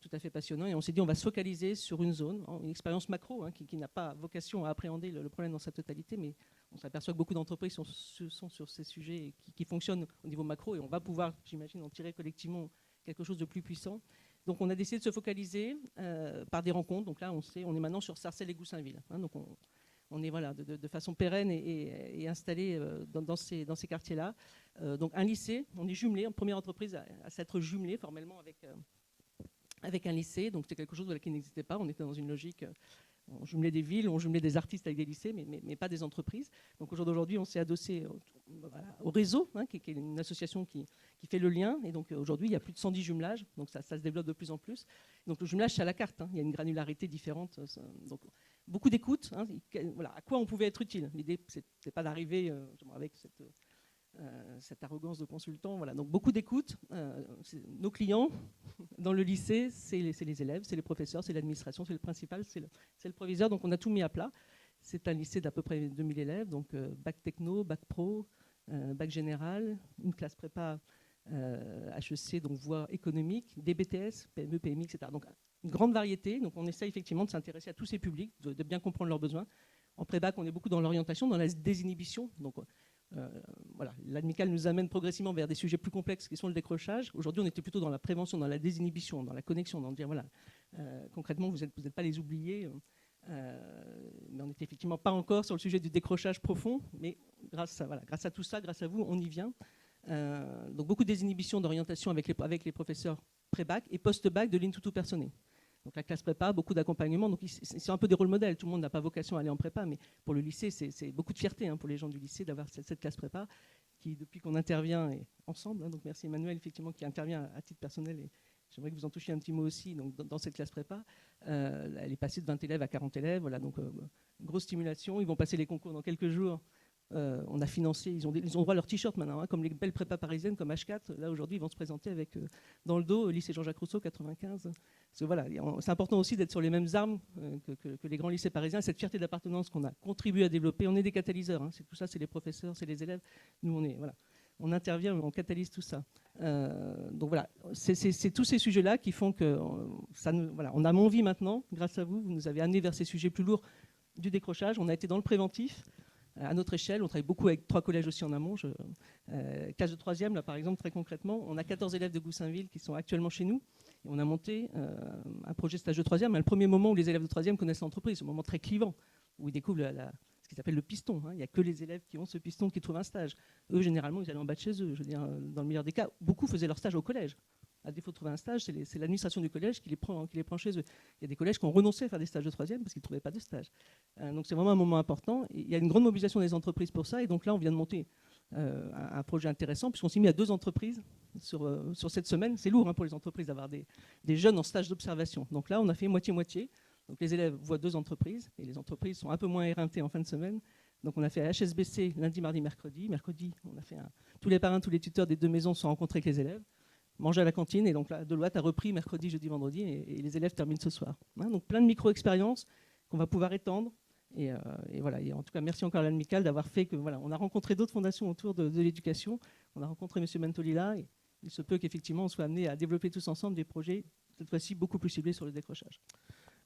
tout à fait passionnants. Et on s'est dit, on va se focaliser sur une zone, une expérience macro, qui n'a pas vocation à appréhender le problème dans sa totalité, mais on s'aperçoit que beaucoup d'entreprises sont sur ces sujets qui fonctionnent au niveau macro, et on va pouvoir, j'imagine, en tirer collectivement quelque chose de plus puissant. Donc on a décidé de se focaliser par des rencontres. Donc là, on est maintenant sur Sarcelles et Goussainville. Donc on est de façon pérenne et installé dans ces quartiers-là. Donc un lycée, on est jumelé, en première entreprise à s'être jumelé formellement avec un lycée. Donc c'était quelque chose qui n'existait pas. On était dans une logique, on jumelait des villes, on jumelait des artistes avec des lycées, mais pas des entreprises. Donc aujourd'hui, on s'est adossé au réseau, qui est une association qui fait le lien. Et donc aujourd'hui, il y a plus de 110 jumelages. Donc ça se développe de plus en plus. Donc le jumelage, c'est à la carte. Il y a une granularité différente. Donc beaucoup d'écoute. À quoi on pouvait être utile. L'idée, c'est pas d'arriver avec cette arrogance de consultant. Donc beaucoup d'écoute. Nos clients dans le lycée, c'est les élèves, c'est les professeurs, c'est l'administration, c'est le principal, c'est le proviseur. Donc on a tout mis à plat. C'est un lycée d'à peu près 2000 élèves, donc bac techno, bac pro, bac général, une classe prépa HEC, donc voie économique, des BTS, PME, PMI, etc. Donc une grande variété. Donc on essaie effectivement de s'intéresser à tous ces publics, de bien comprendre leurs besoins. En pré-bac, on est beaucoup dans l'orientation, dans la désinhibition. Donc l'ADMICAL nous amène progressivement vers des sujets plus complexes qui sont le décrochage. Aujourd'hui, on était plutôt dans la prévention, dans la désinhibition, dans la connexion, dans dire concrètement, vous n'êtes pas les oubliés. Mais on n'était effectivement pas encore sur le sujet du décrochage profond. Mais grâce à tout ça, grâce à vous, on y vient. Donc beaucoup de désinhibition d'orientation avec les professeurs pré-bac et post-bac de l'Intuitu Personae. Donc la classe prépa, beaucoup d'accompagnement. Donc c'est un peu des rôles modèles. Tout le monde n'a pas vocation à aller en prépa, mais pour le lycée, c'est beaucoup de fierté pour les gens du lycée d'avoir cette classe prépa qui, depuis qu'on intervient ensemble, donc merci Emmanuel, effectivement, qui intervient à titre personnel, et j'aimerais que vous en touchiez un petit mot aussi. Donc dans cette classe prépa, elle est passée de 20 élèves à 40 élèves. Donc grosse stimulation. Ils vont passer les concours dans quelques jours. On a financé, ils ont droit à leur t-shirt maintenant, comme les belles prépas parisiennes comme H4. Là aujourd'hui, ils vont se présenter avec dans le dos lycée Jean-Jacques Rousseau 95. C'est important aussi d'être sur les mêmes armes que les grands lycées parisiens. Cette fierté d'appartenance qu'on a contribué à développer, on est des catalyseurs. C'est tout ça, c'est les professeurs, c'est les élèves. Nous, on intervient, on catalyse tout ça. Donc c'est tous ces sujets-là qui font que on a envie maintenant, grâce à vous. Vous nous avez amené vers ces sujets plus lourds du décrochage. On a été dans le préventif. À notre échelle, on travaille beaucoup avec 3 collèges aussi en amont. Classe de 3e, là par exemple, très concrètement, on a 14 élèves de Goussainville qui sont actuellement chez nous. Et on a monté un projet stage de 3e, le premier moment où les élèves de 3e connaissent l'entreprise, un moment très clivant, où ils découvrent ce qu'ils appellent le piston. Il n'y a que les élèves qui ont ce piston qui trouvent un stage. Eux, généralement, ils allaient en bas de chez eux. Je veux dire, dans le meilleur des cas, beaucoup faisaient leur stage au collège. À défaut de trouver un stage, c'est l'administration du collège qui les prend chez eux. Il y a des collèges qui ont renoncé à faire des stages de 3e parce qu'ils ne trouvaient pas de stage. Donc c'est vraiment un moment important. Et il y a une grande mobilisation des entreprises pour ça. Et donc là, on vient de monter un projet intéressant puisqu'on s'est mis à 2 entreprises sur cette semaine. C'est lourd pour les entreprises d'avoir des jeunes en stage d'observation. Donc là, on a fait moitié-moitié. Donc les élèves voient 2 entreprises et les entreprises sont un peu moins éreintées en fin de semaine. Donc on a fait HSBC lundi, mardi, mercredi. Mercredi, on a fait tous les parrains, tous les tuteurs des 2 maisons se sont rencontrés avec les élèves. Manger à la cantine, et donc là, Deloitte a repris mercredi, jeudi, vendredi, et les élèves terminent ce soir. Donc plein de micro-expériences qu'on va pouvoir étendre. Et en tout cas, merci encore à l'ADMICAL d'avoir fait que, on a rencontré d'autres fondations autour de l'éducation. On a rencontré M. Bentolila, et il se peut qu'effectivement, on soit amené à développer tous ensemble des projets, cette fois-ci beaucoup plus ciblés sur le décrochage.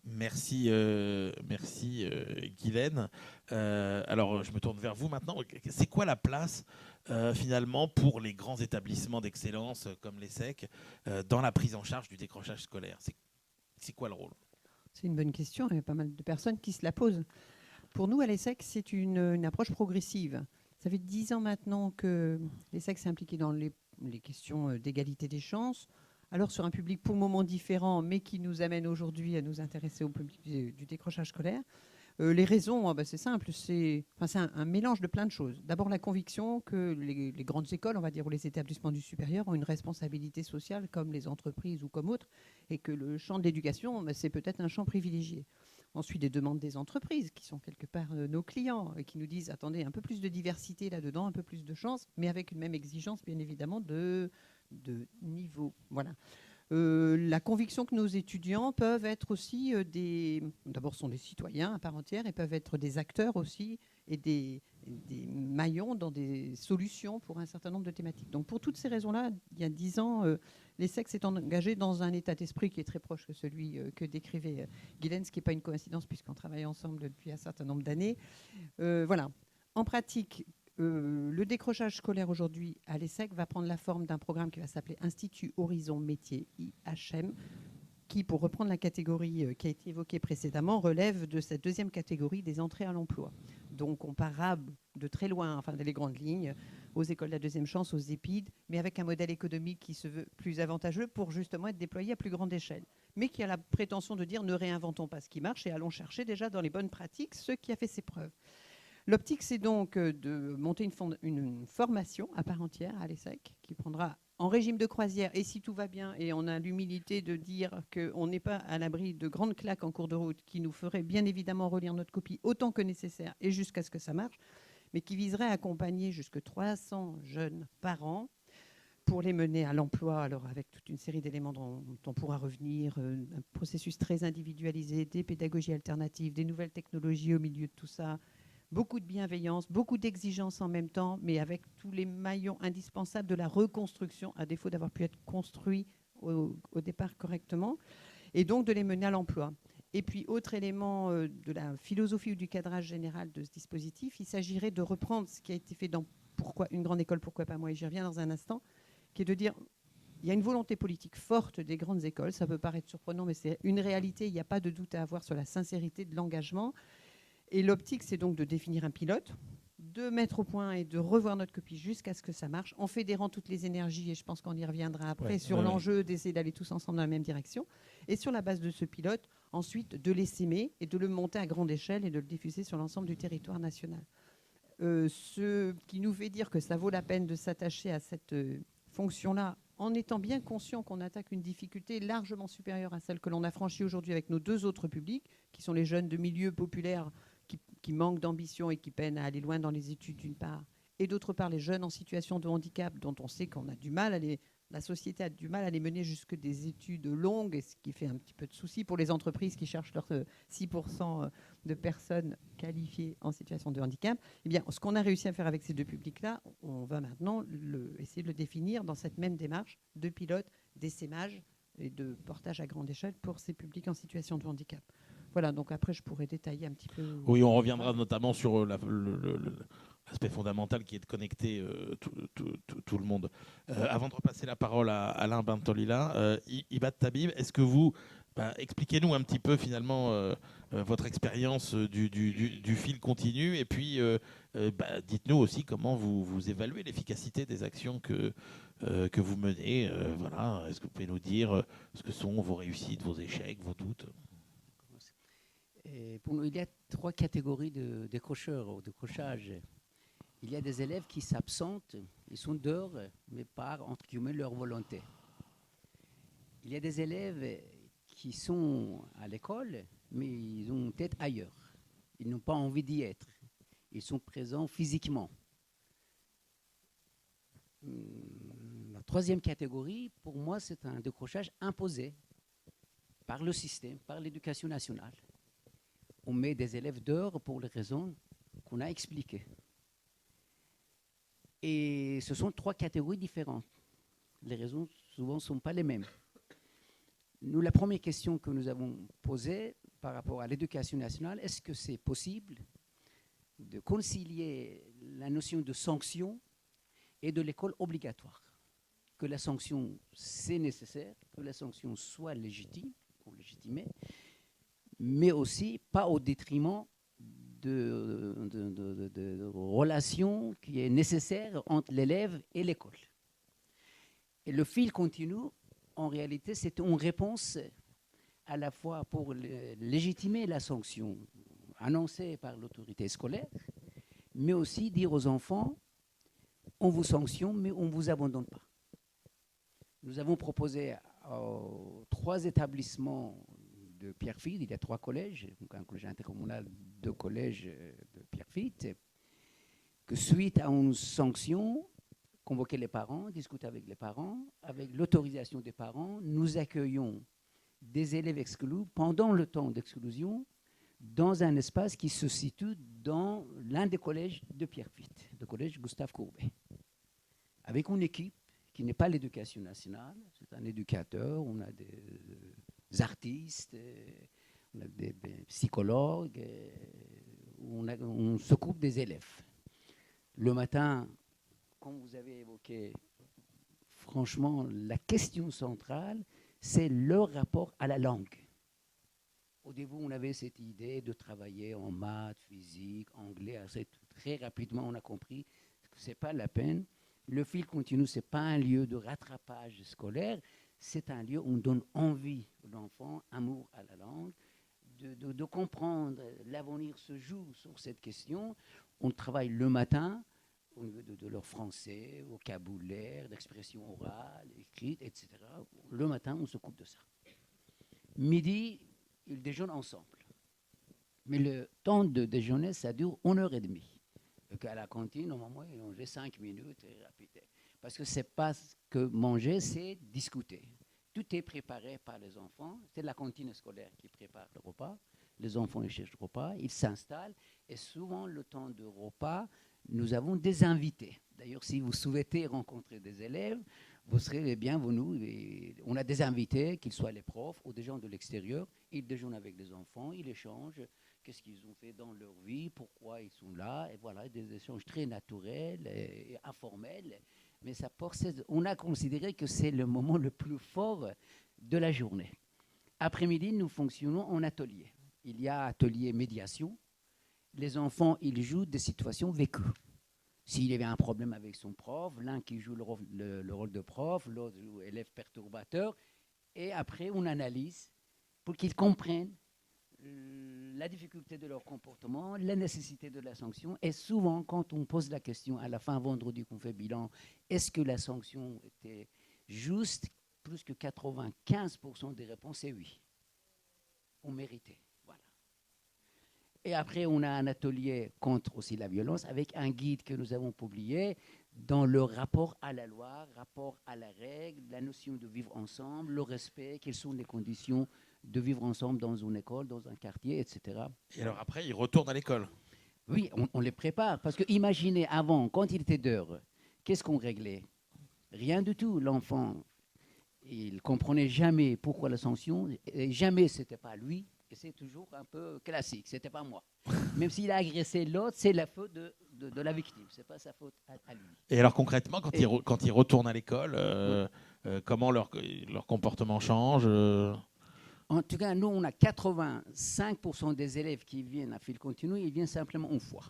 Merci Guylaine. Alors, je me tourne vers vous maintenant. C'est quoi la place, finalement, pour les grands établissements d'excellence comme l'ESSEC dans la prise en charge du décrochage scolaire ? C'est quoi le rôle ? C'est une bonne question. Il y a pas mal de personnes qui se la posent. Pour nous, à l'ESSEC, c'est une approche progressive. Ça fait 10 ans maintenant que l'ESSEC s'est impliqué dans les questions d'égalité des chances. Alors sur un public pour le moment différent, mais qui nous amène aujourd'hui à nous intéresser au public du décrochage scolaire. Les raisons, c'est simple, c'est un mélange de plein de choses. D'abord la conviction que les grandes écoles, on va dire, ou les établissements du supérieur ont une responsabilité sociale comme les entreprises ou comme autres, et que le champ de l'éducation, c'est peut-être un champ privilégié. Ensuite, des demandes des entreprises qui sont quelque part nos clients et qui nous disent, attendez, un peu plus de diversité là-dedans, un peu plus de chance, mais avec une même exigence, bien évidemment, de niveau. Voilà. La conviction que nos étudiants peuvent être aussi d'abord sont des citoyens à part entière et peuvent être des acteurs aussi et des maillons dans des solutions pour un certain nombre de thématiques. Donc pour toutes ces raisons-là, il y a 10 ans, l'ESSEC s'est engagé dans un état d'esprit qui est très proche de celui que décrivait Guylaine, ce qui n'est pas une coïncidence puisqu'on travaille ensemble depuis un certain nombre d'années. Voilà. En pratique, le décrochage scolaire aujourd'hui à l'ESSEC va prendre la forme d'un programme qui va s'appeler Institut Horizon Métier, IHM, qui, pour reprendre la catégorie qui a été évoquée précédemment, relève de cette deuxième catégorie des entrées à l'emploi. Donc on part de très loin, enfin dans les grandes lignes, aux écoles de la deuxième chance, aux EPID, mais avec un modèle économique qui se veut plus avantageux pour justement être déployé à plus grande échelle, mais qui a la prétention de dire ne réinventons pas ce qui marche et allons chercher déjà dans les bonnes pratiques ce qui a fait ses preuves. L'optique, c'est donc de monter une formation à part entière à l'ESSEC qui prendra en régime de croisière, et si tout va bien, et on a l'humilité de dire qu'on n'est pas à l'abri de grandes claques en cours de route qui nous feraient bien évidemment relire notre copie autant que nécessaire et jusqu'à ce que ça marche, mais qui viserait à accompagner jusque 300 jeunes par an pour les mener à l'emploi, alors avec toute une série d'éléments dont on pourra revenir, un processus très individualisé, des pédagogies alternatives, des nouvelles technologies au milieu de tout ça, beaucoup de bienveillance, beaucoup d'exigences en même temps, mais avec tous les maillons indispensables de la reconstruction, à défaut d'avoir pu être construit au départ correctement, et donc de les mener à l'emploi. Et puis, autre élément de la philosophie ou du cadrage général de ce dispositif, il s'agirait de reprendre ce qui a été fait dans Pourquoi une grande école, pourquoi pas moi, et j'y reviens dans un instant, qui est de dire il y a une volonté politique forte des grandes écoles, ça peut paraître surprenant, mais c'est une réalité, il n'y a pas de doute à avoir sur la sincérité de l'engagement. Et l'optique, c'est donc de définir un pilote, de mettre au point et de revoir notre copie jusqu'à ce que ça marche, en fédérant toutes les énergies, et je pense qu'on y reviendra après, sur l'enjeu d'essayer d'aller tous ensemble dans la même direction. Et sur la base de ce pilote, ensuite, de l'essaimer et de le monter à grande échelle et de le diffuser sur l'ensemble du territoire national. Ce qui nous fait dire que ça vaut la peine de s'attacher à cette fonction-là, en étant bien conscient qu'on attaque une difficulté largement supérieure à celle que l'on a franchie aujourd'hui avec nos deux autres publics, qui sont les jeunes de milieux populaires qui manquent d'ambition et qui peinent à aller loin dans les études d'une part, et d'autre part les jeunes en situation de handicap dont on sait qu'on a du mal la société a du mal à les mener jusque des études longues, et ce qui fait un petit peu de souci pour les entreprises qui cherchent leurs 6% de personnes qualifiées en situation de handicap. Eh bien, ce qu'on a réussi à faire avec ces deux publics-là, on va maintenant essayer de le définir dans cette même démarche de pilote, d'essaimage et de portage à grande échelle pour ces publics en situation de handicap. Voilà, donc après, je pourrais détailler un petit peu. Oui, on reviendra notamment sur l'aspect fondamental qui est de connecter tout le monde. Avant de repasser la parole à Alain Bentolila, Ibad Tabib, est-ce que vous, expliquez-nous un petit peu finalement votre expérience du fil continu, et puis dites-nous aussi comment vous évaluez l'efficacité des actions que vous menez. Voilà. Est-ce que vous pouvez nous dire ce que sont vos réussites, vos échecs, vos doutes ? Pour nous, il y a 3 catégories de décrocheurs au décrochage. Il y a des élèves qui s'absentent, ils sont dehors, mais par, entre guillemets, leur volonté. Il y a des élèves qui sont à l'école, mais ils ont tête ailleurs. Ils n'ont pas envie d'y être. Ils sont présents physiquement. La 3e catégorie, pour moi, c'est un décrochage imposé par le système, par l'éducation nationale. On met des élèves dehors pour les raisons qu'on a expliquées. Et ce sont 3 catégories différentes. Les raisons, souvent, ne sont pas les mêmes. Nous, la première question que nous avons posée par rapport à l'éducation nationale, est-ce que c'est possible de concilier la notion de sanction et de l'école obligatoire? Que la sanction, c'est nécessaire, que la sanction soit légitime, ou légitimée, mais aussi pas au détriment de relations qui est nécessaire entre l'élève et l'école. Et le fil continu, en réalité, c'est une réponse à la fois pour légitimer la sanction annoncée par l'autorité scolaire, mais aussi dire aux enfants, on vous sanctionne, mais on ne vous abandonne pas. Nous avons proposé aux 3 établissements de Pierrefitte, il y a 3 collèges, donc un collège intercommunal, 2 collèges de Pierrefitte, que suite à une sanction, convoquer les parents, discuter avec les parents, avec l'autorisation des parents, nous accueillons des élèves exclus pendant le temps d'exclusion dans un espace qui se situe dans l'un des collèges de Pierrefitte, le collège Gustave Courbet, avec une équipe qui n'est pas l'éducation nationale, c'est un éducateur, on a des artistes, on a des psychologues, on s'occupe des élèves. Le matin, comme vous avez évoqué, franchement, la question centrale, c'est leur rapport à la langue. Au début, on avait cette idée de travailler en maths, physique, anglais. Assez, très rapidement, on a compris que ce n'est pas la peine. Le fil continu, ce n'est pas un lieu de rattrapage scolaire, c'est un lieu où on donne envie à l'enfant, amour à la langue, de comprendre. L'avenir se joue sur cette question. On travaille le matin au niveau de leur français, vocabulaire, d'expression orale, écrite, etc. Le matin, on s'occupe de ça. Midi, ils déjeunent ensemble. Mais le temps de déjeuner, ça dure 1h30. Donc à la cantine, normalement, ils mangeaient 5 minutes et rapide. Parce que c'est pas que manger, c'est discuter. Tout est préparé par les enfants. C'est la cantine scolaire qui prépare le repas. Les enfants, ils cherchent le repas, ils s'installent. Et souvent, le temps de repas, nous avons des invités. D'ailleurs, si vous souhaitez rencontrer des élèves, vous serez les bienvenus. Et on a des invités, qu'ils soient les profs ou des gens de l'extérieur. Ils déjeunent avec les enfants, ils échangent. Qu'est-ce qu'ils ont fait dans leur vie, pourquoi ils sont là. Et voilà, des échanges très naturels et informels. Mais ça on a considéré que c'est le moment le plus fort de la journée. Après-midi, nous fonctionnons en atelier. Il y a atelier médiation. Les enfants, ils jouent des situations vécues. S'il y avait un problème avec son prof, l'un qui joue le rôle de prof, l'autre joue élève perturbateur. Et après, on analyse pour qu'ils comprennent la difficulté de leur comportement, la nécessité de la sanction. Et souvent, quand on pose la question à la fin, vendredi, qu'on fait bilan, est-ce que la sanction était juste? Plus que 95% des réponses, c'est oui. On méritait. Voilà. Et après, on a un atelier contre aussi la violence avec un guide que nous avons publié dans le rapport à la loi, rapport à la règle, la notion de vivre ensemble, le respect, quelles sont les conditions de vivre ensemble dans une école, dans un quartier, etc. Et alors après, ils retournent à l'école. Oui, on les prépare. Parce que imaginez avant, quand il était d'heure, qu'est-ce qu'on réglait? Rien du tout. L'enfant, il ne comprenait jamais pourquoi la sanction, et jamais ce n'était pas lui, et c'est toujours un peu classique, ce n'était pas moi. Même s'il a agressé l'autre, c'est la faute de la victime, ce n'est pas sa faute à lui. Et alors concrètement, quand ils retournent à l'école, comment leur comportement change En tout cas, nous, on a 85% des élèves qui viennent à fil continu, ils viennent simplement une fois.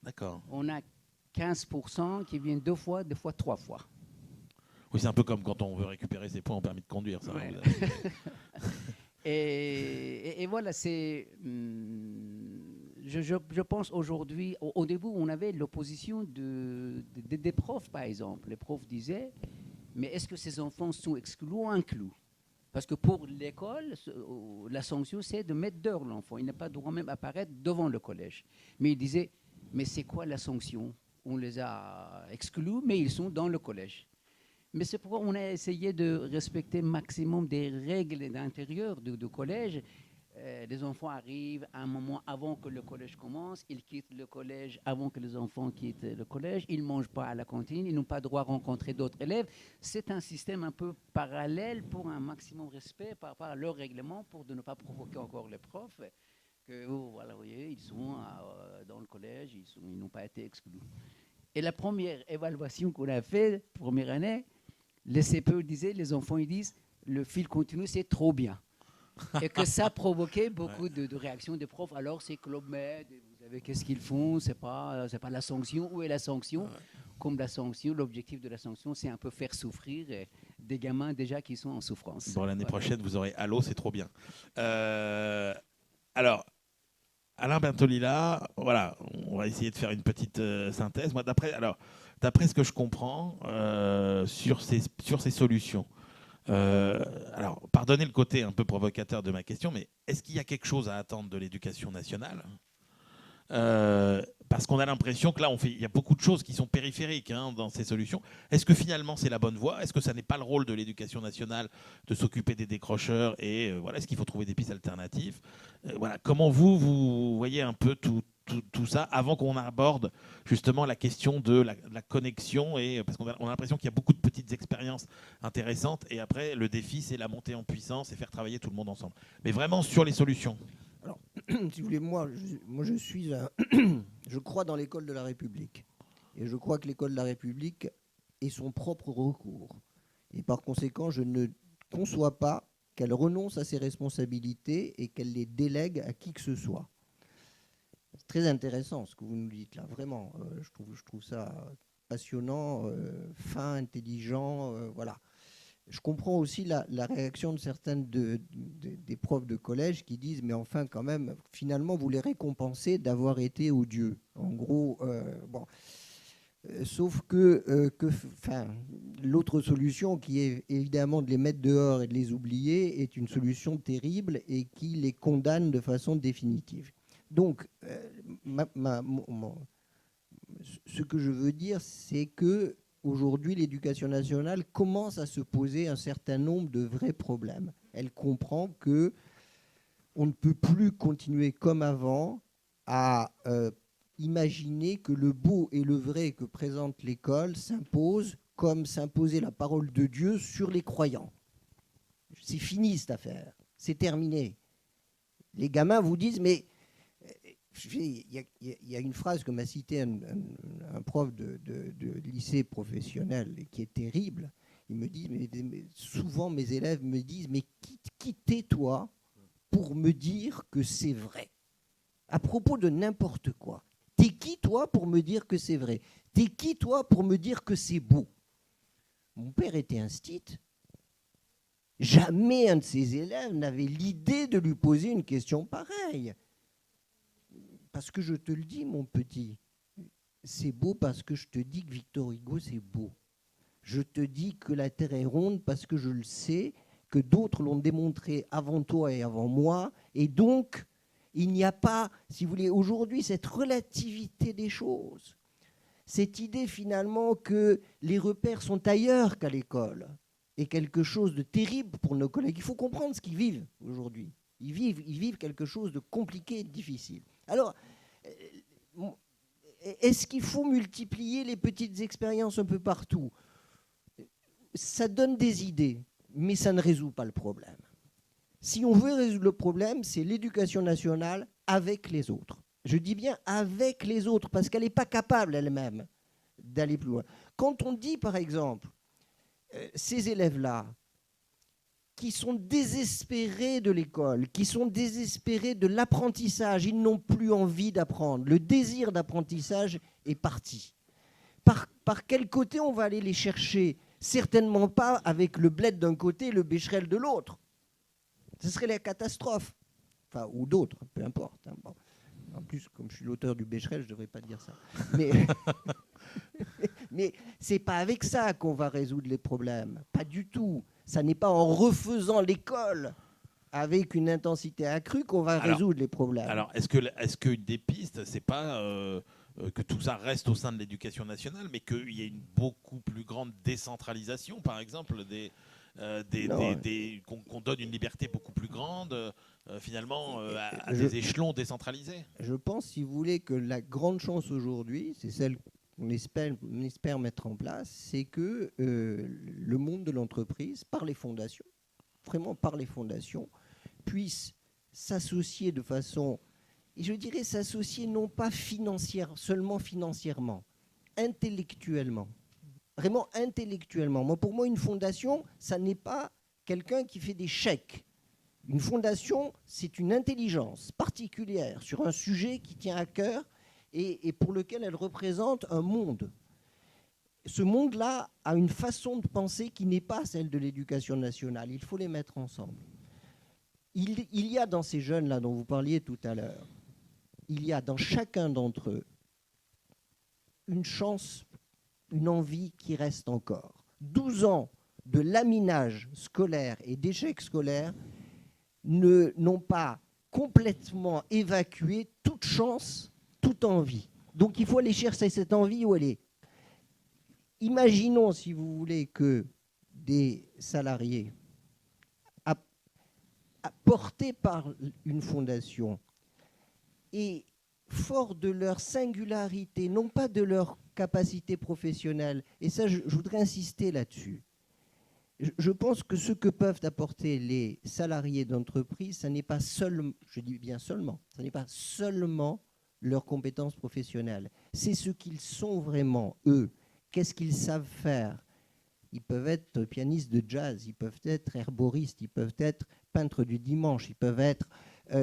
D'accord. On a 15% qui viennent 2 fois, des fois 3 fois. Oui, c'est un peu comme quand on veut récupérer ses points en permis de conduire. Ça, ouais. Et voilà, c'est... Je pense aujourd'hui, au début, on avait l'opposition des profs, par exemple. Les profs disaient, mais est-ce que ces enfants sont exclus ou inclus? Parce que pour l'école, la sanction, c'est de mettre dehors l'enfant. Il n'a pas le droit même apparaître devant le collège. Mais ils disaient, mais c'est quoi la sanction? On les a exclus, mais ils sont dans le collège. Mais c'est pourquoi on a essayé de respecter le maximum des règles d'intérieur du collège. Les enfants arrivent à un moment avant que le collège commence, ils quittent le collège avant que les enfants quittent le collège, ils ne mangent pas à la cantine, ils n'ont pas droit à rencontrer d'autres élèves. C'est un système un peu parallèle pour un maximum de respect par rapport à leur règlement, pour de ne pas provoquer encore les profs. Que, voilà, vous voyez, ils sont dans le collège, ils n'ont pas été exclus. Et la première évaluation qu'on a faite, première année, les CPE disaient, les enfants ils disent, le fil continu c'est trop bien. Et que ça provoquait beaucoup de réactions des profs. Alors c'est Club Med, vous savez qu'est-ce qu'ils font, c'est pas la sanction. Où est la sanction? Comme la sanction, l'objectif de la sanction, c'est un peu faire souffrir des gamins déjà qui sont en souffrance. Bon, l'année prochaine, vous aurez Allô, c'est trop bien. Alors, Alain Bentolila, voilà, on va essayer de faire une petite synthèse. Moi, d'après ce que je comprends sur ces solutions, alors, pardonnez le côté un peu provocateur de ma question, mais est-ce qu'il y a quelque chose à attendre de l'éducation nationale parce qu'on a l'impression que là, il y a beaucoup de choses qui sont périphériques dans ces solutions. Est-ce que finalement c'est la bonne voie? Est-ce que ça n'est pas le rôle de l'éducation nationale de s'occuper des décrocheurs? Et voilà, est-ce qu'il faut trouver des pistes alternatives? Voilà, comment vous voyez un peu tout ça avant qu'on aborde justement la question de la connexion, parce qu'on a l'impression qu'il y a beaucoup de petites expériences intéressantes, et après le défi c'est la montée en puissance et faire travailler tout le monde ensemble. Mais vraiment sur les solutions. Alors, si vous voulez, moi je suis je crois dans l'école de la République. Et je crois que l'école de la République est son propre recours. Et par conséquent, je ne conçois pas qu'elle renonce à ses responsabilités et qu'elle les délègue à qui que ce soit. C'est très intéressant ce que vous nous dites là, vraiment. Je trouve ça passionnant, fin, intelligent, voilà. Je comprends aussi la réaction de certaines des profs de collège qui disent mais enfin quand même, finalement vous les récompensez d'avoir été odieux. En gros, bon. Sauf que l'autre solution qui est évidemment de les mettre dehors et de les oublier est une solution terrible et qui les condamne de façon définitive. Donc, ce que je veux dire, c'est que aujourd'hui, l'éducation nationale commence à se poser un certain nombre de vrais problèmes. Elle comprend que on ne peut plus continuer comme avant à imaginer que le beau et le vrai que présente l'école s'impose comme s'imposait la parole de Dieu sur les croyants. C'est fini cette affaire, c'est terminé. Les gamins vous disent, mais il y a une phrase que m'a citée un prof de lycée professionnel qui est terrible. Il me dit, mais souvent mes élèves me disent, mais qui t'es-toi pour me dire que c'est vrai? À propos de n'importe quoi. T'es qui, toi, pour me dire que c'est vrai? T'es qui, toi, pour me dire que c'est beau? Mon père était instit. Jamais un de ses élèves n'avait l'idée de lui poser une question pareille. Parce que je te le dis, mon petit, c'est beau parce que je te dis que Victor Hugo, c'est beau. Je te dis que la Terre est ronde parce que je le sais, que d'autres l'ont démontré avant toi et avant moi. Et donc, il n'y a pas, si vous voulez, aujourd'hui, cette relativité des choses. Cette idée, finalement, que les repères sont ailleurs qu'à l'école est quelque chose de terrible pour nos collègues. Il faut comprendre ce qu'ils vivent aujourd'hui. Ils vivent quelque chose de compliqué et de difficile. Alors, est-ce qu'il faut multiplier les petites expériences un peu partout? Ça donne des idées, mais ça ne résout pas le problème. Si on veut résoudre le problème, c'est l'éducation nationale avec les autres. Je dis bien avec les autres, parce qu'elle n'est pas capable elle-même d'aller plus loin. Quand on dit, par exemple, ces élèves-là, qui sont désespérés de l'école, qui sont désespérés de l'apprentissage, ils n'ont plus envie d'apprendre. Le désir d'apprentissage est parti. Par quel côté on va aller les chercher? Certainement pas avec le bled d'un côté et le bécherel de l'autre. Ce serait la catastrophe. Enfin, ou d'autres, peu importe. Bon. En plus, comme je suis l'auteur du bécherel, je ne devrais pas dire ça. Mais ce n'est pas avec ça qu'on va résoudre les problèmes. Pas du tout. Ça n'est pas en refaisant l'école avec une intensité accrue qu'on va résoudre les problèmes. Alors, est-ce qu'une des pistes, c'est pas que tout ça reste au sein de l'éducation nationale, mais qu'il y ait une beaucoup plus grande décentralisation, par exemple, qu'on donne une liberté beaucoup plus grande, finalement, à des échelons décentralisés? Je pense, si vous voulez, que la grande chance aujourd'hui, c'est celle qu'on espère mettre en place, c'est que le monde de l'entreprise, par les fondations, vraiment par les fondations, puisse s'associer de façon, et je dirais s'associer non pas seulement financièrement, intellectuellement. Vraiment intellectuellement. Pour moi, une fondation, ça n'est pas quelqu'un qui fait des chèques. Une fondation, c'est une intelligence particulière sur un sujet qui tient à cœur et pour lequel elle représente un monde. Ce monde-là a une façon de penser qui n'est pas celle de l'éducation nationale. Il faut les mettre ensemble. Il y a dans ces jeunes-là dont vous parliez tout à l'heure, il y a dans chacun d'entre eux une chance, une envie qui reste encore. 12 ans de laminage scolaire et d'échec scolaire n'ont pas complètement évacué toute chance, toute envie. Donc il faut aller chercher cette envie où elle est. Imaginons, si vous voulez, que des salariés portés par une fondation et forts de leur singularité, non pas de leur capacité professionnelle, et ça je voudrais insister là-dessus. Je pense que ce que peuvent apporter les salariés d'entreprise, ça n'est pas seulement, je dis bien seulement, ça n'est pas seulement leurs compétences professionnelles, c'est ce qu'ils sont vraiment, eux. Qu'est-ce qu'ils savent faire? Ils peuvent être pianistes de jazz, ils peuvent être herboristes, ils peuvent être peintres du dimanche, ils peuvent être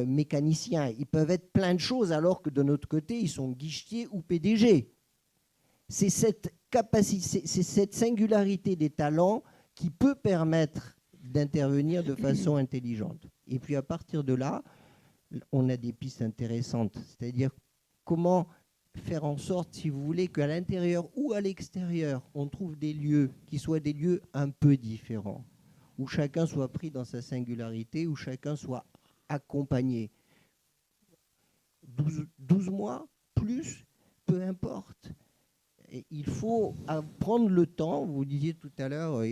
mécaniciens, ils peuvent être plein de choses, alors que de notre côté, ils sont guichetiers ou PDG. C'est cette capacité, c'est cette singularité des talents qui peut permettre d'intervenir de façon intelligente. Et puis à partir de là, on a des pistes intéressantes, c'est-à-dire comment faire en sorte, si vous voulez, qu'à l'intérieur ou à l'extérieur, on trouve des lieux qui soient des lieux un peu différents, où chacun soit pris dans sa singularité, où chacun soit accompagné. 12 mois, plus, peu importe. Et il faut prendre le temps. Vous disiez tout à l'heure,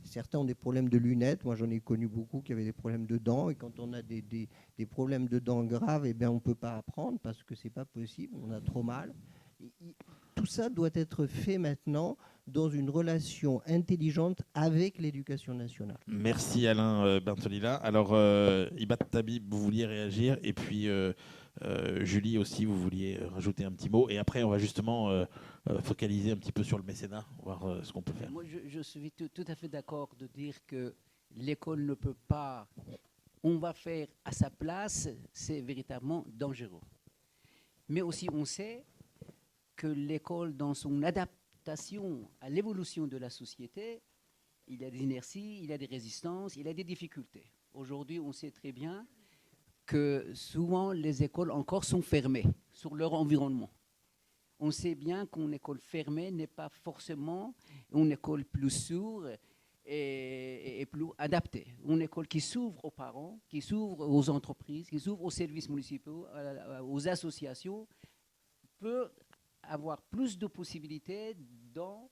certains ont des problèmes de lunettes. Moi, j'en ai connu beaucoup qui avaient des problèmes de dents. Et quand on a des problèmes de dents graves, eh bien, on ne peut pas apprendre parce que ce n'est pas possible. On a trop mal. Tout ça doit être fait maintenant dans une relation intelligente avec l'éducation nationale. Merci Alain Bertolilla. Alors, Ibat Tabib, vous vouliez réagir. Et puis, Julie aussi, vous vouliez rajouter un petit mot. Et après, on va justement focaliser un petit peu sur le mécénat, voir ce qu'on peut faire. Moi, je suis tout à fait d'accord de dire que l'école ne peut pas, on va faire à sa place, c'est véritablement dangereux. Mais aussi, on sait que l'école, dans son adaptation à l'évolution de la société, il y a des inerties, il y a des résistances, il y a des difficultés. Aujourd'hui, on sait très bien que souvent, les écoles encore sont fermées sur leur environnement. On sait bien qu'une école fermée n'est pas forcément une école plus sûre et plus adaptée. Une école qui s'ouvre aux parents, qui s'ouvre aux entreprises, qui s'ouvre aux services municipaux, aux associations, peut avoir plus de possibilités dans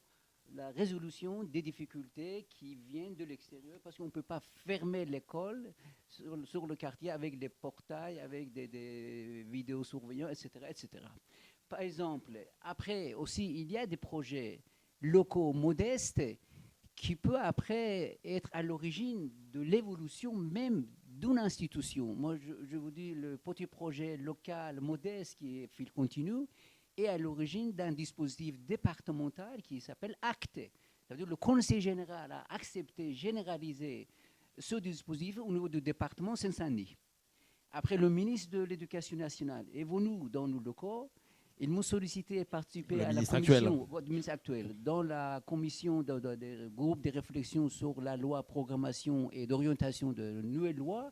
la résolution des difficultés qui viennent de l'extérieur, parce qu'on ne peut pas fermer l'école sur le quartier avec des portails, avec des vidéosurveillants, etc., etc. Par exemple, après aussi, il y a des projets locaux modestes qui peuvent après être à l'origine de l'évolution même d'une institution. Moi, je vous dis, le petit projet local modeste qui est fil continu est à l'origine d'un dispositif départemental qui s'appelle ACTE. Ça veut dire que le Conseil général a accepté, généralisé ce dispositif au niveau du département Seine-Saint-Denis. Après, le ministre de l'Éducation nationale est venu dans nos locaux. Ils m'ont sollicité de participer à la commission, du ministre actuel, dans la commission de groupe de réflexion sur la loi programmation et d'orientation de la nouvelle loi.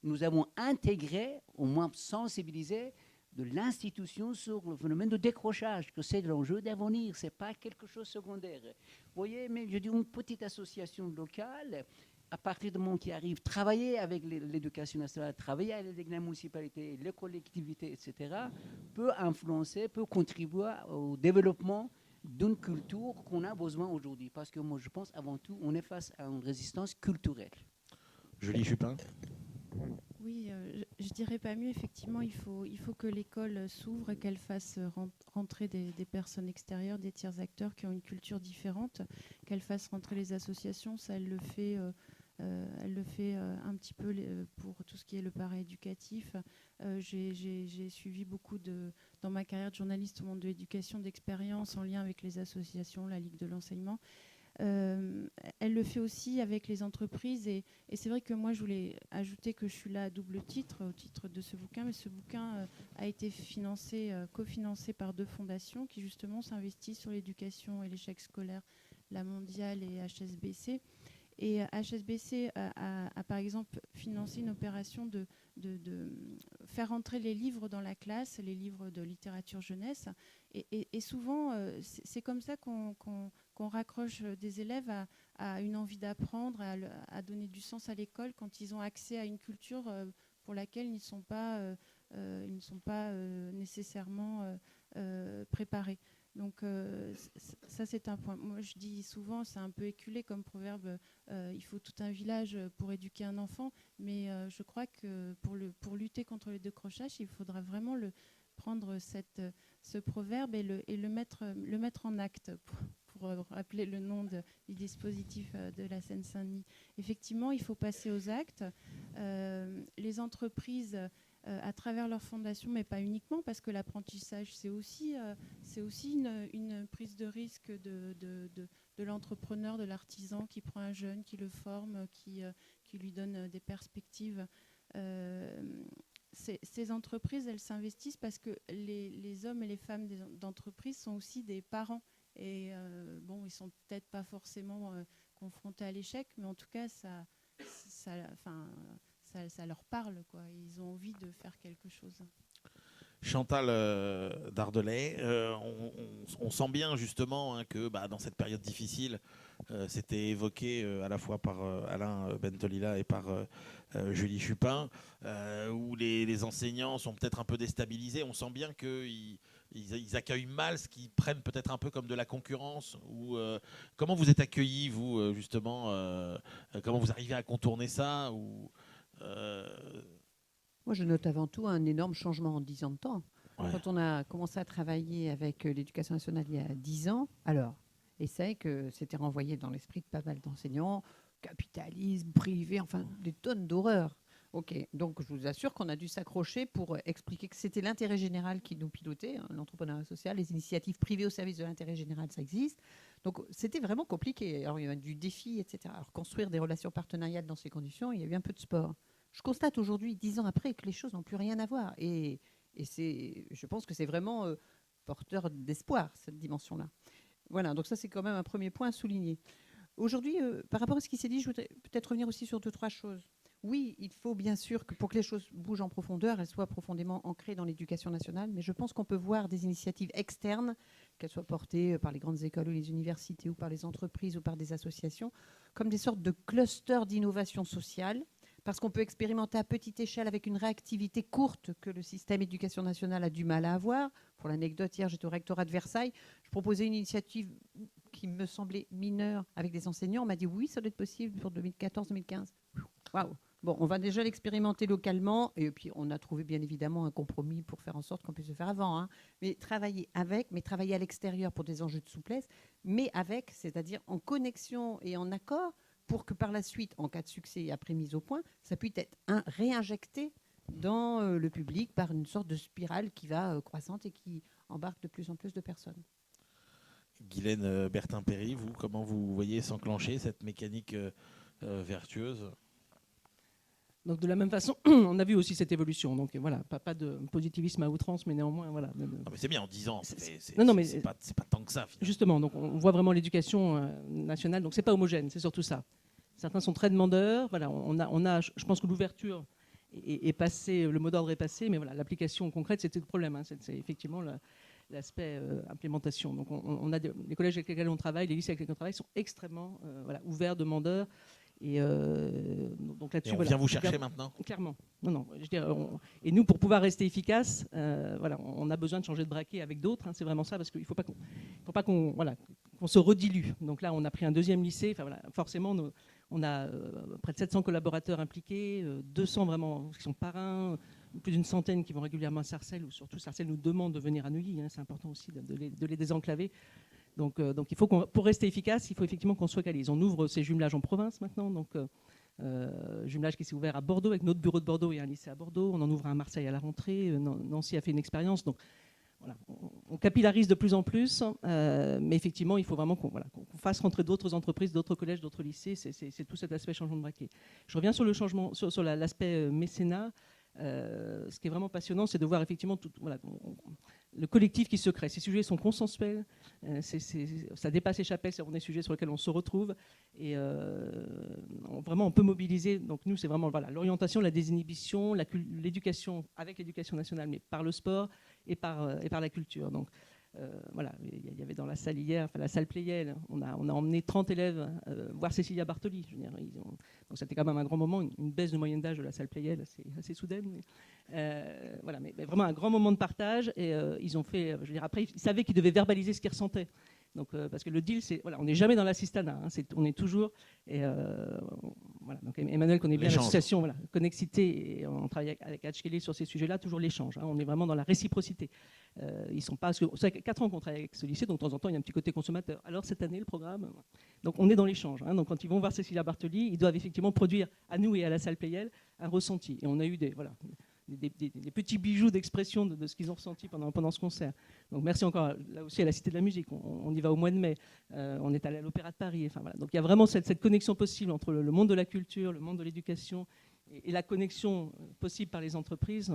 Nous avons intégré, au moins sensibilisé, de l'institution sur le phénomène de décrochage, que c'est l'enjeu d'avenir, ce n'est pas quelque chose de secondaire. Vous voyez, mais je dis une petite association locale, à partir du moment qui arrive, travailler avec l'éducation nationale, travailler avec la municipalité, les collectivités, etc., peut influencer, peut contribuer au développement d'une culture qu'on a besoin aujourd'hui. Parce que moi, je pense avant tout, on est face à une résistance culturelle. Julie Chupin. Oui, je dirais pas mieux. Effectivement, il faut que l'école s'ouvre et qu'elle fasse rentrer des personnes extérieures, des tiers acteurs qui ont une culture différente, qu'elle fasse rentrer les associations. Ça, elle le fait un petit peu pour tout ce qui est le paraéducatif. J'ai suivi beaucoup dans ma carrière de journaliste au monde de l'éducation, d'expériences en lien avec les associations, la Ligue de l'enseignement. Elle le fait aussi avec les entreprises et c'est vrai que moi je voulais ajouter que je suis là à double titre au titre de ce bouquin, mais ce bouquin a été cofinancé par 2 fondations qui justement s'investissent sur l'éducation et l'échec scolaire, la Mondiale et HSBC. Et HSBC a par exemple financé une opération de faire entrer les livres dans la classe, les livres de littérature jeunesse. Et souvent, c'est comme ça qu'on raccroche des élèves à une envie d'apprendre, à donner du sens à l'école quand ils ont accès à une culture pour laquelle ils ne sont pas nécessairement préparés. Donc ça, c'est un point. Moi, je dis souvent, c'est un peu éculé comme proverbe, il faut tout un village pour éduquer un enfant, mais je crois que pour lutter contre le décrochage, il faudra vraiment prendre ce proverbe et le mettre en acte pour rappeler le nom du dispositif de la Seine-Saint-Denis. Effectivement, il faut passer aux actes. Les entreprises, à travers leur fondation, mais pas uniquement, parce que l'apprentissage, c'est aussi une prise de risque de l'entrepreneur, de l'artisan qui prend un jeune, qui le forme, qui lui donne des perspectives. Ces entreprises, elles s'investissent parce que les hommes et les femmes d'entreprise sont aussi des parents. Et bon, ils sont peut-être pas forcément confrontés à l'échec, mais en tout cas, ça leur parle, quoi. Ils ont envie de faire quelque chose. Chantal Dardelay, on sent bien justement que dans cette période difficile, c'était évoqué à la fois par Alain Bentolila et par Julie Chupin, où les enseignants sont peut-être un peu déstabilisés. On sent bien qu'ils accueillent mal ce qu'ils prennent peut-être un peu comme de la concurrence. Comment vous êtes accueillis, vous, justement comment vous arrivez à contourner ça Moi, je note avant tout un énorme changement en 10 ans de temps. Ouais. Quand on a commencé à travailler avec l'éducation nationale il y a 10 ans, alors, c'est que c'était renvoyé dans l'esprit de pas mal d'enseignants, capitalisme, privé, enfin, des tonnes d'horreurs. Ok, donc je vous assure qu'on a dû s'accrocher pour expliquer que c'était l'intérêt général qui nous pilotait, l'entrepreneuriat social, les initiatives privées au service de l'intérêt général, ça existe. Donc c'était vraiment compliqué. Alors il y a du défi, etc. Alors construire des relations partenariales dans ces conditions, il y a eu un peu de sport. Je constate aujourd'hui, 10 ans après, que les choses n'ont plus rien à voir. Et je pense que c'est vraiment porteur d'espoir, cette dimension-là. Voilà, donc ça c'est quand même un premier point à souligner. Aujourd'hui, par rapport à ce qui s'est dit, je voudrais peut-être revenir aussi sur 2-3 choses. Oui, il faut bien sûr que pour que les choses bougent en profondeur, elles soient profondément ancrées dans l'éducation nationale, mais je pense qu'on peut voir des initiatives externes, qu'elles soient portées par les grandes écoles ou les universités ou par les entreprises ou par des associations, comme des sortes de clusters d'innovation sociale, parce qu'on peut expérimenter à petite échelle avec une réactivité courte que le système éducation nationale a du mal à avoir. Pour l'anecdote, hier, j'étais au rectorat de Versailles, je proposais une initiative qui me semblait mineure avec des enseignants. On m'a dit oui, ça doit être possible pour 2014-2015. Waouh! Bon, on va déjà l'expérimenter localement et puis on a trouvé bien évidemment un compromis pour faire en sorte qu'on puisse le faire avant. Hein. Mais travailler à l'extérieur pour des enjeux de souplesse, mais avec, c'est-à-dire en connexion et en accord pour que par la suite, en cas de succès et après mise au point, ça puisse être réinjecté dans le public par une sorte de spirale qui va croissante et qui embarque de plus en plus de personnes. Guylaine Bertin-Perry, vous, comment vous voyez s'enclencher cette mécanique vertueuse ? Donc de la même façon, on a vu aussi cette évolution. Donc voilà, pas de positivisme à outrance, mais néanmoins, voilà. Non, mais c'est bien, en 10 ans, c'est pas tant que ça. Finalement. Justement, donc on voit vraiment l'éducation nationale. Donc c'est pas homogène, c'est surtout ça. Certains sont très demandeurs. Voilà, je pense que l'ouverture est passée, le mot d'ordre est passé, mais voilà, l'application concrète, c'était le problème. Hein. C'est effectivement l'aspect implémentation. Donc on a les collèges avec lesquels on travaille, les lycées avec lesquels on travaille sont extrêmement ouverts, demandeurs. Et donc là-dessus, on vient vous chercher maintenant. Clairement. Non. Je veux dire, et nous, pour pouvoir rester efficace, on a besoin de changer de braquet avec d'autres. Hein, c'est vraiment ça, parce qu'il ne faut pas qu'on se redilue. Donc là, on a pris un deuxième lycée. Forcément, on a près de 700 collaborateurs impliqués, 200 vraiment qui sont parrains, plus d'une centaine qui vont régulièrement à Sarcelles, ou surtout Sarcelles nous demande de venir à Neuilly. Hein, c'est important aussi de les désenclaver. Donc il faut pour rester efficace, il faut effectivement qu'on se focalise. On ouvre ces jumelages en province maintenant, donc jumelage qui s'est ouvert à Bordeaux avec notre bureau de Bordeaux et un lycée à Bordeaux. On en ouvre un à Marseille à la rentrée. Nancy a fait une expérience. Donc voilà, on capillarise de plus en plus, mais effectivement, il faut vraiment qu'on fasse rentrer d'autres entreprises, d'autres collèges, d'autres lycées. C'est tout cet aspect changement de braquet. Je reviens sur le changement, sur l'aspect mécénat. Ce qui est vraiment passionnant, c'est de voir effectivement le collectif qui se crée. Ces sujets sont consensuels, ça dépasse les chapelles, c'est des sujets sur lesquels on se retrouve et vraiment on peut mobiliser. Donc nous, c'est vraiment l'orientation, la désinhibition, l'éducation avec l'éducation nationale, mais par le sport et par la culture. Donc voilà, il y avait dans la salle hier, enfin la salle Playel, on a emmené 30 élèves voir Cécilia Bartoli. Je veux dire, donc c'était quand même un grand moment, une baisse de moyenne d'âge de la salle Playel assez soudaine. Voilà, mais vraiment un grand moment de partage. Et ils ont fait, je veux dire, après, ils savaient qu'ils devaient verbaliser ce qu'ils ressentaient. Donc, parce que le deal, c'est, voilà, on n'est jamais dans l'assistanat, hein, on est toujours. Et voilà, donc Emmanuel connaît bien l'association, voilà, Connexité, et on travaille avec Hatchkelly sur ces sujets-là, toujours l'échange. Hein, on est vraiment dans la réciprocité. Ils sont pas, ça fait 4 ans qu'on travaille avec ce lycée, donc de temps en temps, il y a un petit côté consommateur. Alors cette année, le programme, donc on est dans l'échange. Hein, donc quand ils vont voir Cécilia Bartoli, ils doivent effectivement produire à nous et à la salle Playel un ressenti. Et on a eu des petits bijoux d'expression de ce qu'ils ont ressenti pendant ce concert. Donc merci encore là aussi à la Cité de la Musique. On y va au mois de mai. On est allé à l'Opéra de Paris. Enfin, voilà. Donc il y a vraiment cette connexion possible entre le monde de la culture, le monde de l'éducation et la connexion possible par les entreprises.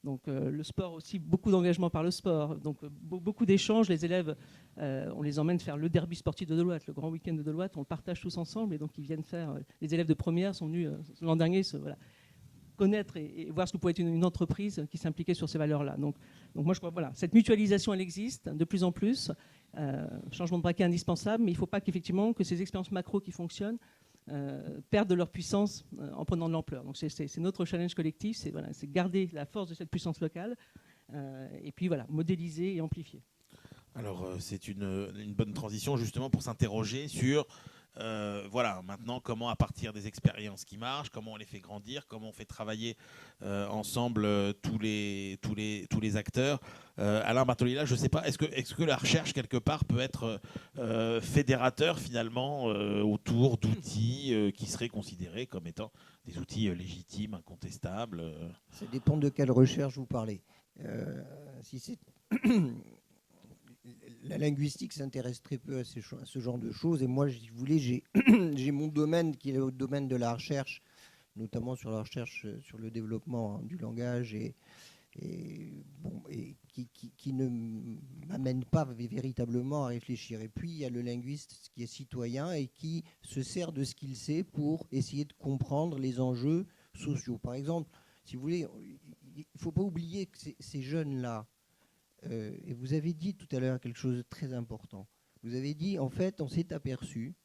Donc le sport aussi, beaucoup d'engagement par le sport. Donc beaucoup d'échanges. Les élèves, on les emmène faire le derby sportif de Deloitte, le grand week-end de Deloitte. On le partage tous ensemble. Et donc ils viennent faire. Les élèves de première sont venus l'an dernier. Voilà, connaître et voir ce que pouvait être une entreprise qui s'impliquait sur ces valeurs-là. Donc moi, je crois voilà, cette mutualisation, elle existe de plus en plus. Changement de braquet indispensable, mais il ne faut pas qu'effectivement que ces expériences macro qui fonctionnent perdent de leur puissance en prenant de l'ampleur. Donc c'est notre challenge collectif, c'est voilà, garder la force de cette puissance locale et puis voilà, modéliser et amplifier. Alors c'est une bonne transition justement pour s'interroger sur voilà, maintenant, comment à partir des expériences qui marchent, comment on les fait grandir, comment on fait travailler ensemble tous les acteurs. Alain Bartolila, je ne sais pas, est-ce que la recherche, quelque part, peut être fédérateur, finalement, autour d'outils qui seraient considérés comme étant des outils légitimes, incontestables Ça dépend de quelle recherche vous parlez. Si c'est... La linguistique s'intéresse très peu à ce genre de choses. Et moi, si vous voulez, j'ai mon domaine qui est le domaine de la recherche, notamment sur la recherche sur le développement du langage et qui ne m'amène pas véritablement à réfléchir. Et puis, il y a le linguiste qui est citoyen et qui se sert de ce qu'il sait pour essayer de comprendre les enjeux sociaux. Par exemple, si vous voulez, il ne faut pas oublier que ces jeunes-là, et vous avez dit tout à l'heure quelque chose de très important. Vous avez dit, en fait, on s'est aperçu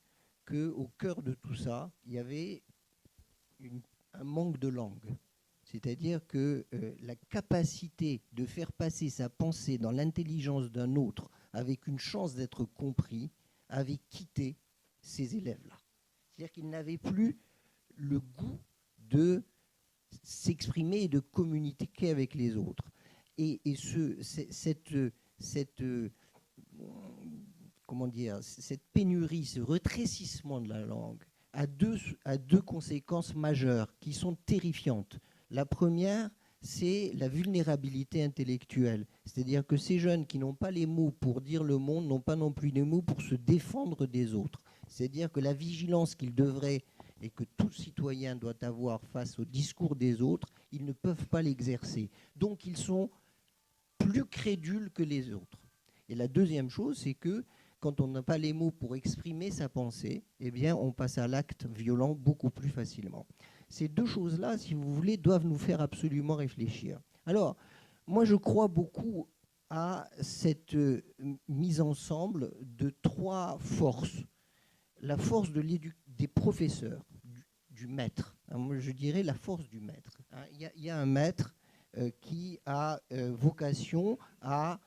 qu'au cœur de tout ça, il y avait un manque de langue. C'est-à-dire que la capacité de faire passer sa pensée dans l'intelligence d'un autre avec une chance d'être compris avait quitté ces élèves-là. C'est-à-dire qu'ils n'avaient plus le goût de s'exprimer et de communiquer avec les autres. Et cette pénurie, ce rétrécissement de la langue a deux conséquences majeures qui sont terrifiantes. La première, c'est la vulnérabilité intellectuelle. C'est-à-dire que ces jeunes qui n'ont pas les mots pour dire le monde n'ont pas non plus les mots pour se défendre des autres. C'est-à-dire que la vigilance qu'ils devraient et que tout citoyen doit avoir face au discours des autres, ils ne peuvent pas l'exercer. Donc ils sont plus crédules que les autres. Et la deuxième chose, c'est que quand on n'a pas les mots pour exprimer sa pensée, eh bien, on passe à l'acte violent beaucoup plus facilement. Ces deux choses-là, si vous voulez, doivent nous faire absolument réfléchir. Alors, moi, je crois beaucoup à cette mise ensemble de trois forces. La force des professeurs, du maître. Alors, moi, je dirais la force du maître. Il y a un maître qui a vocation à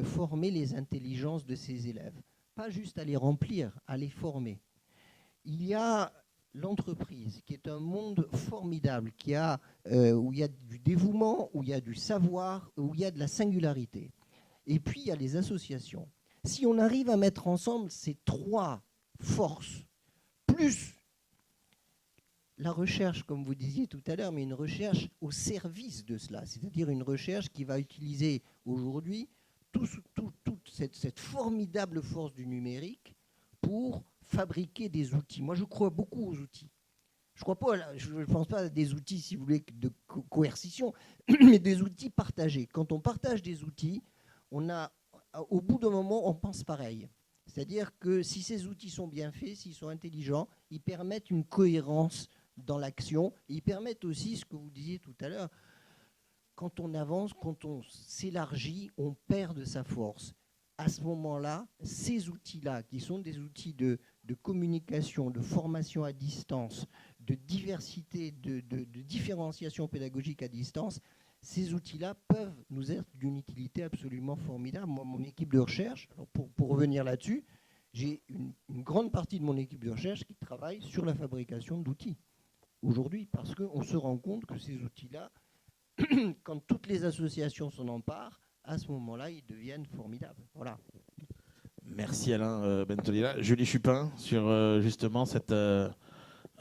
former les intelligences de ses élèves. Pas juste à les remplir, à les former. Il y a l'entreprise, qui est un monde formidable, où il y a du dévouement, où il y a du savoir, où il y a de la singularité. Et puis, il y a les associations. Si on arrive à mettre ensemble ces trois forces, plus la recherche, comme vous disiez tout à l'heure, mais une recherche au service de cela, c'est-à-dire une recherche qui va utiliser aujourd'hui toute cette formidable force du numérique pour fabriquer des outils. Moi, je crois beaucoup aux outils. Je ne pense pas à des outils, si vous voulez, de coercition, mais des outils partagés. Quand on partage des outils, au bout d'un moment, on pense pareil. C'est-à-dire que si ces outils sont bien faits, s'ils sont intelligents, ils permettent une cohérence dans l'action. Ils permettent aussi, ce que vous disiez tout à l'heure, quand on avance, quand on s'élargit, on perd de sa force. à ce moment-là, ces outils-là, qui sont des outils de communication, de formation à distance, de diversité, de différenciation pédagogique à distance, ces outils-là peuvent nous être d'une utilité absolument formidable. Moi, mon équipe de recherche, alors pour revenir là-dessus, j'ai une grande partie de mon équipe de recherche qui travaille sur la fabrication d'outils aujourd'hui, parce qu'on se rend compte que ces outils-là, quand toutes les associations s'en emparent, à ce moment-là, ils deviennent formidables. Voilà. Merci Alain Bentolila. Julie Chupin, sur justement cette,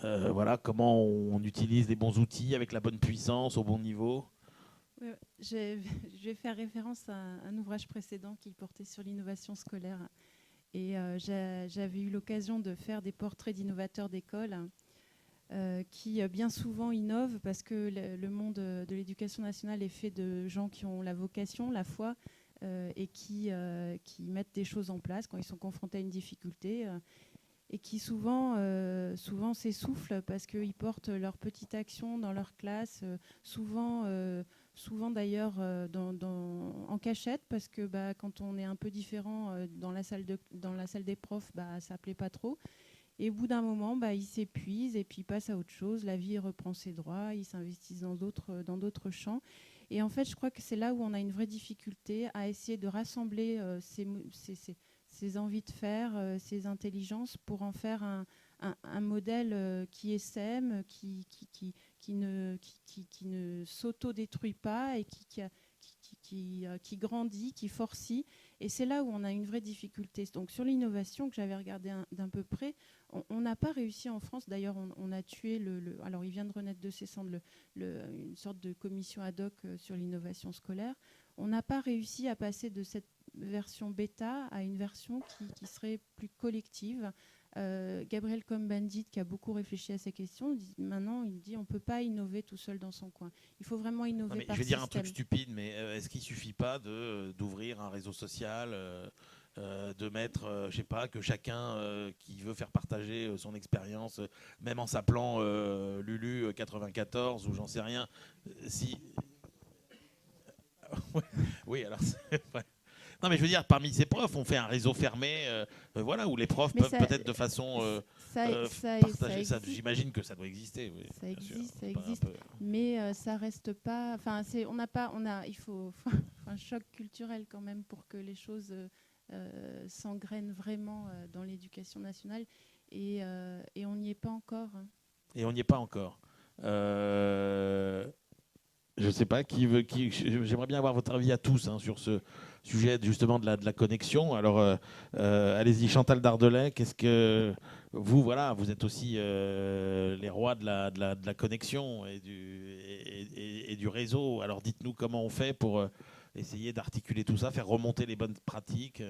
voilà, comment on utilise les bons outils avec la bonne puissance, au bon niveau. Je vais faire référence à un ouvrage précédent qui portait sur l'innovation scolaire. Et j'avais eu l'occasion de faire des portraits d'innovateurs d'école qui bien souvent innovent parce que le monde de l'éducation nationale est fait de gens qui ont la vocation, la foi et qui mettent des choses en place quand ils sont confrontés à une difficulté et qui souvent s'essoufflent parce qu'ils portent leur petite action dans leur classe, souvent d'ailleurs en cachette parce que quand on est un peu différent dans la salle des profs, ça ne plaît pas trop. Et au bout d'un moment, ils s'épuisent et puis ils passent à autre chose. La vie reprend ses droits, ils s'investissent dans d'autres champs. Et en fait, je crois que c'est là où on a une vraie difficulté à essayer de rassembler ces envies de faire, ces intelligences pour en faire un modèle qui essaime, qui ne s'auto-détruit pas et qui grandit, qui forcit. Et c'est là où on a une vraie difficulté. Donc sur l'innovation que j'avais regardé d'un peu près, on n'a pas réussi en France. D'ailleurs, on a tué alors il vient de renaître de ses cendres une sorte de commission ad hoc sur l'innovation scolaire. On n'a pas réussi à passer de cette version bêta à une version qui serait plus collective. Gabriel Cohn-Bendit, qui a beaucoup réfléchi à ces questions, maintenant il dit on ne peut pas innover tout seul dans son coin. Il faut vraiment innover par système. Je vais dire un truc stupide, mais est-ce qu'il ne suffit pas d'ouvrir un réseau social, de mettre, je sais pas, que chacun qui veut faire partager son expérience, même en s'appelant Lulu 94 ou j'en sais rien, oui, alors c'est vrai. Non, mais je veux dire, parmi ces profs, on fait un réseau fermé, voilà, où les profs peuvent peut-être de façon partager. J'imagine que ça doit exister. Oui, ça existe, mais ça reste pas. Enfin, il faut un choc culturel quand même pour que les choses s'engrainent vraiment dans l'éducation nationale, et on n'y est pas encore. Hein. Et on n'y est pas encore. Je ne sais pas j'aimerais bien avoir votre avis à tous sur ce sujet justement de la connexion. Alors, allez-y, Chantal Dardelais, qu'est-ce que vous êtes aussi les rois de la connexion et du réseau. Alors, dites-nous comment on fait pour essayer d'articuler tout ça, faire remonter les bonnes pratiques.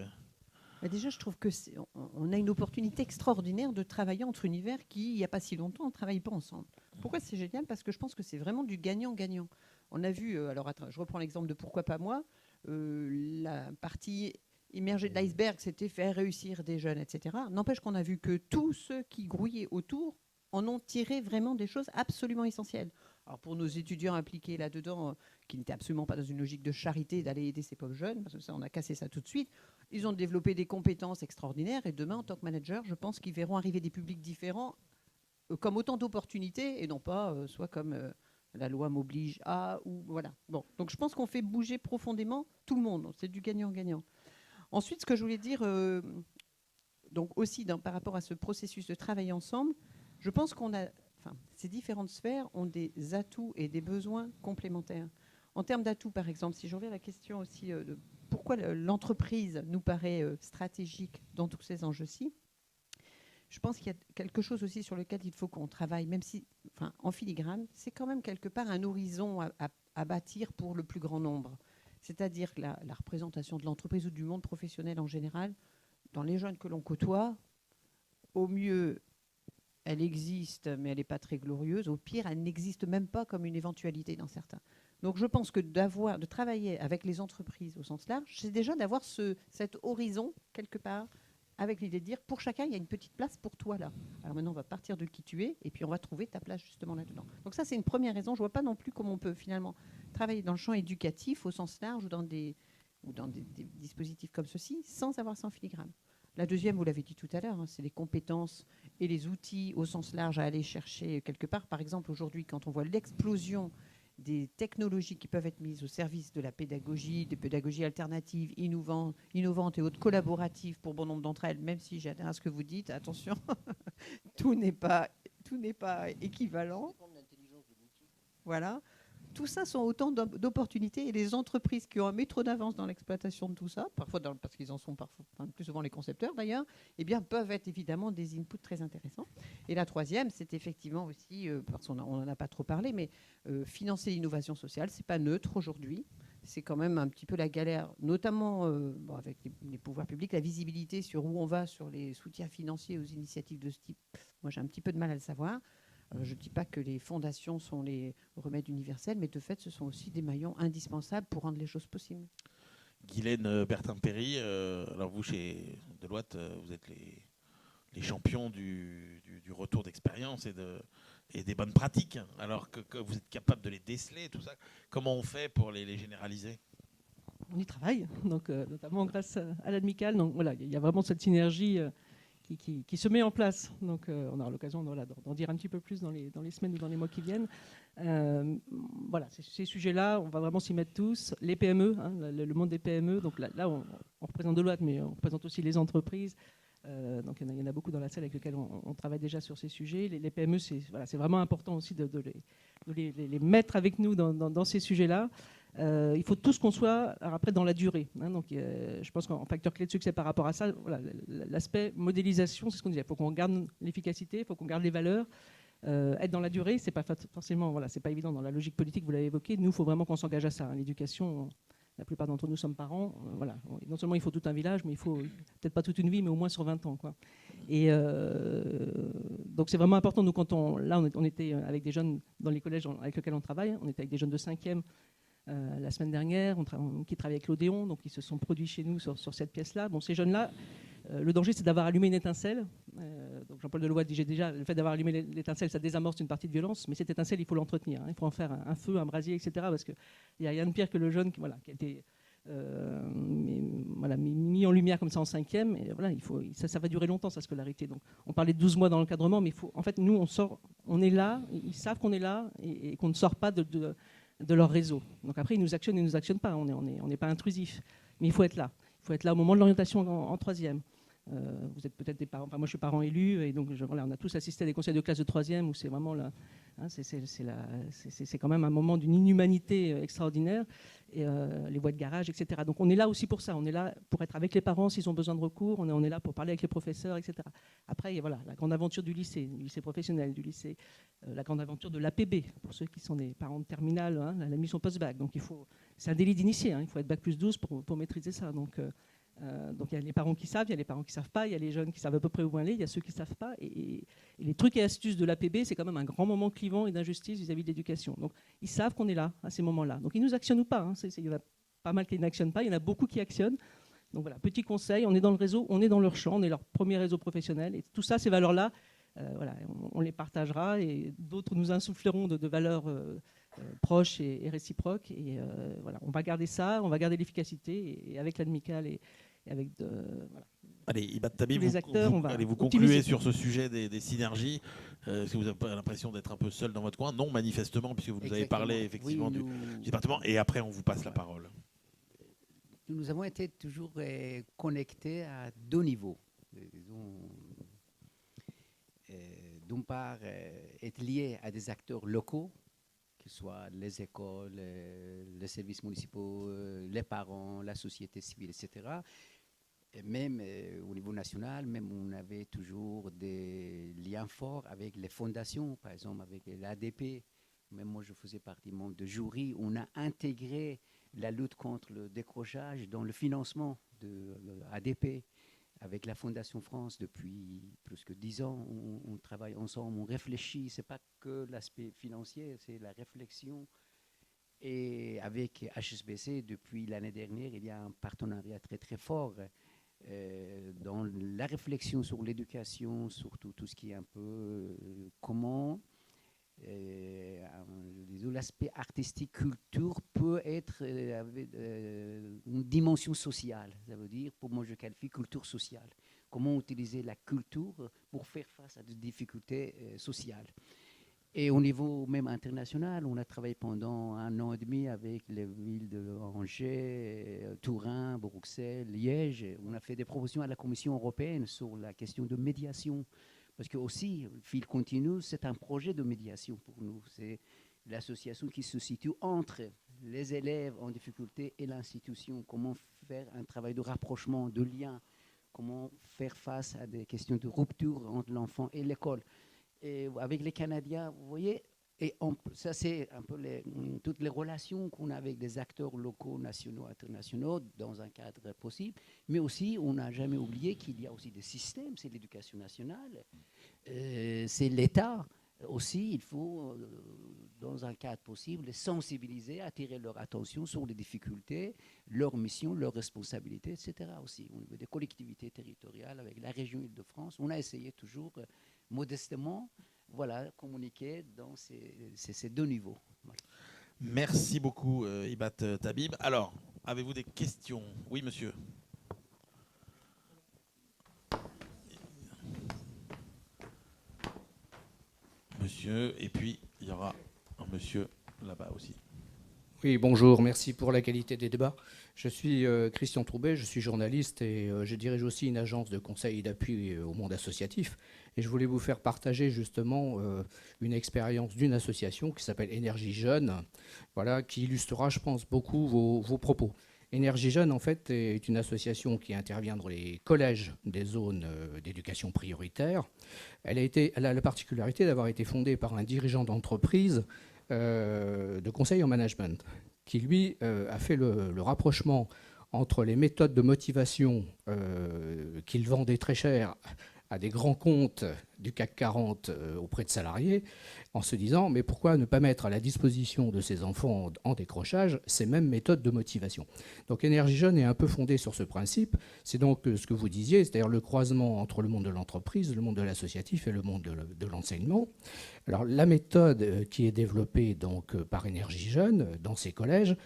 Déjà, je trouve qu'on a une opportunité extraordinaire de travailler entre univers qui, il n'y a pas si longtemps, ne travaillent pas ensemble. Pourquoi c'est génial ? Parce que je pense que c'est vraiment du gagnant-gagnant. On a vu, je reprends l'exemple de Pourquoi pas moi, la partie immergée de l'iceberg, c'était faire réussir des jeunes, etc. N'empêche qu'on a vu que tous ceux qui grouillaient autour en ont tiré vraiment des choses absolument essentielles. Alors pour nos étudiants impliqués là-dedans, qui n'étaient absolument pas dans une logique de charité, d'aller aider ces pauvres jeunes, parce que ça, on a cassé ça tout de suite, ils ont développé des compétences extraordinaires, et demain, en tant que manager, je pense qu'ils verront arriver des publics différents comme autant d'opportunités, et non pas soit comme la loi m'oblige à, ou voilà. Bon, donc je pense qu'on fait bouger profondément tout le monde, c'est du gagnant-gagnant. Ensuite, ce que je voulais dire, donc aussi par rapport à ce processus de travail ensemble, je pense qu'on a... ces différentes sphères ont des atouts et des besoins complémentaires. En termes d'atouts, par exemple, si je reviens à la question aussi de pourquoi l'entreprise nous paraît stratégique dans tous ces enjeux-ci, je pense qu'il y a quelque chose aussi sur lequel il faut qu'on travaille, même si, en filigrane, c'est quand même quelque part un horizon à bâtir pour le plus grand nombre. C'est-à-dire que la représentation de l'entreprise ou du monde professionnel en général, dans les jeunes que l'on côtoie, au mieux, elle existe, mais elle n'est pas très glorieuse. Au pire, elle n'existe même pas comme une éventualité dans certains. Donc je pense que de travailler avec les entreprises au sens large, c'est déjà d'avoir cet horizon quelque part, avec l'idée de dire, pour chacun, il y a une petite place pour toi là. Alors maintenant, on va partir de qui tu es, et puis on va trouver ta place justement là-dedans. Donc ça, c'est une première raison. Je ne vois pas non plus comment on peut finalement travailler dans le champ éducatif au sens large, ou dans des ou dans des dispositifs comme ceci, sans avoir ça en filigrane. La deuxième, vous l'avez dit tout à l'heure, hein, c'est les compétences et les outils au sens large à aller chercher quelque part. Par exemple, aujourd'hui, quand on voit l'explosion des technologies qui peuvent être mises au service de la pédagogie, des pédagogies alternatives, innovantes et autres collaboratives pour bon nombre d'entre elles, même si j'adhère à ce que vous dites, attention, tout n'est pas équivalent. Voilà. Tout ça sont autant d'opportunités et les entreprises qui ont un métro d'avance dans l'exploitation de tout ça, parfois parce qu'ils en sont plus souvent les concepteurs d'ailleurs, eh bien, peuvent être évidemment des inputs très intéressants. Et la troisième, c'est effectivement aussi, parce qu'on n'en a pas trop parlé, mais financer l'innovation sociale, c'est pas neutre aujourd'hui. C'est quand même un petit peu la galère, notamment avec les pouvoirs publics, la visibilité sur où on va sur les soutiens financiers aux initiatives de ce type. Moi, j'ai un petit peu de mal à le savoir. Je ne dis pas que les fondations sont les remèdes universels, mais de fait, ce sont aussi des maillons indispensables pour rendre les choses possibles. Guylaine Bertin-Perry, alors vous, chez Deloitte, vous êtes les champions du retour d'expérience et des bonnes pratiques, alors que vous êtes capable de les déceler, tout ça. Comment on fait pour les généraliser ? On y travaille, donc, notamment grâce à l'ADMICAL. Donc voilà, il y a vraiment cette synergie qui se met en place. Donc on aura l'occasion d'en dire un petit peu plus dans les semaines ou dans les mois qui viennent. Voilà, ces sujets-là, on va vraiment s'y mettre tous. Les PME, hein, le monde des PME. Donc là on représente Deloitte, mais on représente aussi les entreprises. Donc il y en a beaucoup dans la salle avec lesquelles on travaille déjà sur ces sujets. Les PME, c'est vraiment important aussi de les mettre avec nous dans ces sujets-là. Il faut tous qu'on soit après dans la durée. Hein, donc, je pense qu'en facteur clé de succès par rapport à ça, voilà, l'aspect modélisation, c'est ce qu'on disait. Il faut qu'on garde l'efficacité, il faut qu'on garde les valeurs. Être dans la durée, c'est pas forcément, voilà, c'est pas évident dans la logique politique. Vous l'avez évoqué. Nous, il faut vraiment qu'on s'engage à ça. Hein. L'éducation. La plupart d'entre nous sommes parents. Voilà. Non seulement il faut tout un village, mais il faut peut-être pas toute une vie, mais au moins sur 20 ans. Quoi. Et donc c'est vraiment important. Nous, quand on était avec des jeunes dans les collèges avec lesquels on travaille, on était avec des jeunes de 5e la semaine dernière, qui travaillent avec l'Odéon, donc ils se sont produits chez nous sur cette pièce-là. Bon, ces jeunes-là, le danger, c'est d'avoir allumé une étincelle. Donc Jean-Paul Deloitte disait déjà, le fait d'avoir allumé l'étincelle, ça désamorce une partie de violence, mais cette étincelle, il faut l'entretenir. Hein. Il faut en faire un feu, un brasier, etc. Parce qu'il n'y a rien de pire que le jeune qui a été mis en lumière comme ça en 5e. Et voilà, ça va durer longtemps, sa scolarité. Donc, on parlait de 12 mois dans l'encadrement, mais en fait, nous, on est là, ils savent qu'on est là et qu'on ne sort pas de leur réseau. Donc après, ils nous actionnent pas. On n'est pas intrusif. Mais il faut être là. Il faut être là au moment de l'orientation en 3e. Vous êtes peut-être des parents. Enfin, moi, je suis parent élu, et donc on a tous assisté à des conseils de classe de 3e où c'est vraiment là. Hein, c'est quand même un moment d'une inhumanité extraordinaire. Et les voies de garage, etc. Donc on est là aussi pour ça. On est là pour être avec les parents s'ils ont besoin de recours. On est là pour parler avec les professeurs, etc. Après, voilà, la grande aventure du lycée professionnel, du lycée, la grande aventure de l'APB pour ceux qui sont des parents de terminale, hein, la mission post-bac. Donc c'est un délit d'initié. Hein, il faut être bac plus 12 pour maîtriser ça. Donc il y a les parents qui savent, il y a les parents qui savent pas, il y a les jeunes qui savent à peu près où aller, il y a ceux qui savent pas. Et les trucs et astuces de l'APB, c'est quand même un grand moment clivant et d'injustice vis-à-vis de l'éducation. Donc ils savent qu'on est là à ces moments-là. Donc ils nous actionnent ou pas. Hein. Il y en a pas mal qui n'actionnent pas, il y en a beaucoup qui actionnent. Donc voilà, petit conseil, on est dans le réseau, on est dans leur champ, on est leur premier réseau professionnel. Et tout ça, ces valeurs-là, voilà, on les partagera et d'autres nous insuffleront de valeurs proches et réciproques. Et voilà, on va garder ça, on va garder l'efficacité et avec l'ADMICAL et avec voilà. Allez, Ibad Tabi, vous concluez concluez sur ce sujet des synergies. Est-ce que vous avez pas l'impression d'être un peu seul dans votre coin ? Non, manifestement, puisque vous nous avez parlé effectivement du département. Et après, on vous passe la parole. Nous avons été toujours connectés à deux niveaux. D'une part, être liés à des acteurs locaux, que ce soit les écoles, les services municipaux, les parents, la société civile, etc. Et même au niveau national, même on avait toujours des liens forts avec les fondations, par exemple avec l'ADP. Même moi, je faisais partie membre de jury. On a intégré la lutte contre le décrochage dans le financement de l'ADP. Avec la Fondation France, depuis plus que 10 ans, on travaille ensemble, on réfléchit. Ce n'est pas que l'aspect financier, c'est la réflexion. Et avec HSBC, depuis l'année dernière, il y a un partenariat très très fort dans la réflexion sur l'éducation, surtout tout ce qui est un peu comment l'aspect artistique, culture peut être avec une dimension sociale. Ça veut dire, pour moi, je qualifie culture sociale. Comment utiliser la culture pour faire face à des difficultés sociales. Et au niveau même international, on a travaillé pendant 1 an et demi avec les villes de Angers, Turin, Bruxelles, Liège. On a fait des propositions à la Commission européenne sur la question de médiation. Parce que aussi, Fil Continu, c'est un projet de médiation pour nous. C'est l'association qui se situe entre les élèves en difficulté et l'institution. Comment faire un travail de rapprochement, de lien, comment faire face à des questions de rupture entre l'enfant et l'école. Et avec les Canadiens, vous voyez, et ça c'est un peu toutes les relations qu'on a avec des acteurs locaux, nationaux, internationaux, dans un cadre possible. Mais aussi, on n'a jamais oublié qu'il y a aussi des systèmes, c'est l'éducation nationale, c'est l'État. Aussi, il faut, dans un cadre possible, les sensibiliser, attirer leur attention sur les difficultés, leurs missions, leurs responsabilités, etc. aussi. Au niveau des collectivités territoriales, avec la région Île-de-France, on a essayé toujours modestement, voilà, communiquer dans ces 2 niveaux. Voilà. Merci beaucoup, Ibat Tabib. Alors, avez-vous des questions? Oui, monsieur. Monsieur, et puis il y aura un monsieur là-bas aussi. Oui, bonjour, merci pour la qualité des débats. Je suis Christian Troubet, je suis journaliste et je dirige aussi une agence de conseil et d'appui au monde associatif. Et je voulais vous faire partager justement une expérience d'une association qui s'appelle Énergie Jeune, voilà, qui illustrera, je pense, beaucoup vos propos. Énergie Jeune, en fait, est une association qui intervient dans les collèges des zones d'éducation prioritaire. Elle a la particularité d'avoir été fondée par un dirigeant d'entreprise de conseil en management, qui lui a fait le rapprochement entre les méthodes de motivation qu'il vendait très cher à des grands comptes du CAC 40 auprès de salariés, en se disant mais pourquoi ne pas mettre à la disposition de ces enfants en décrochage ces mêmes méthodes de motivation. Donc Énergie Jeune est un peu fondée sur ce principe. C'est donc ce que vous disiez, c'est-à-dire le croisement entre le monde de l'entreprise, le monde de l'associatif et le monde de l'enseignement. Alors la méthode qui est développée donc par Énergie Jeune dans ces collèges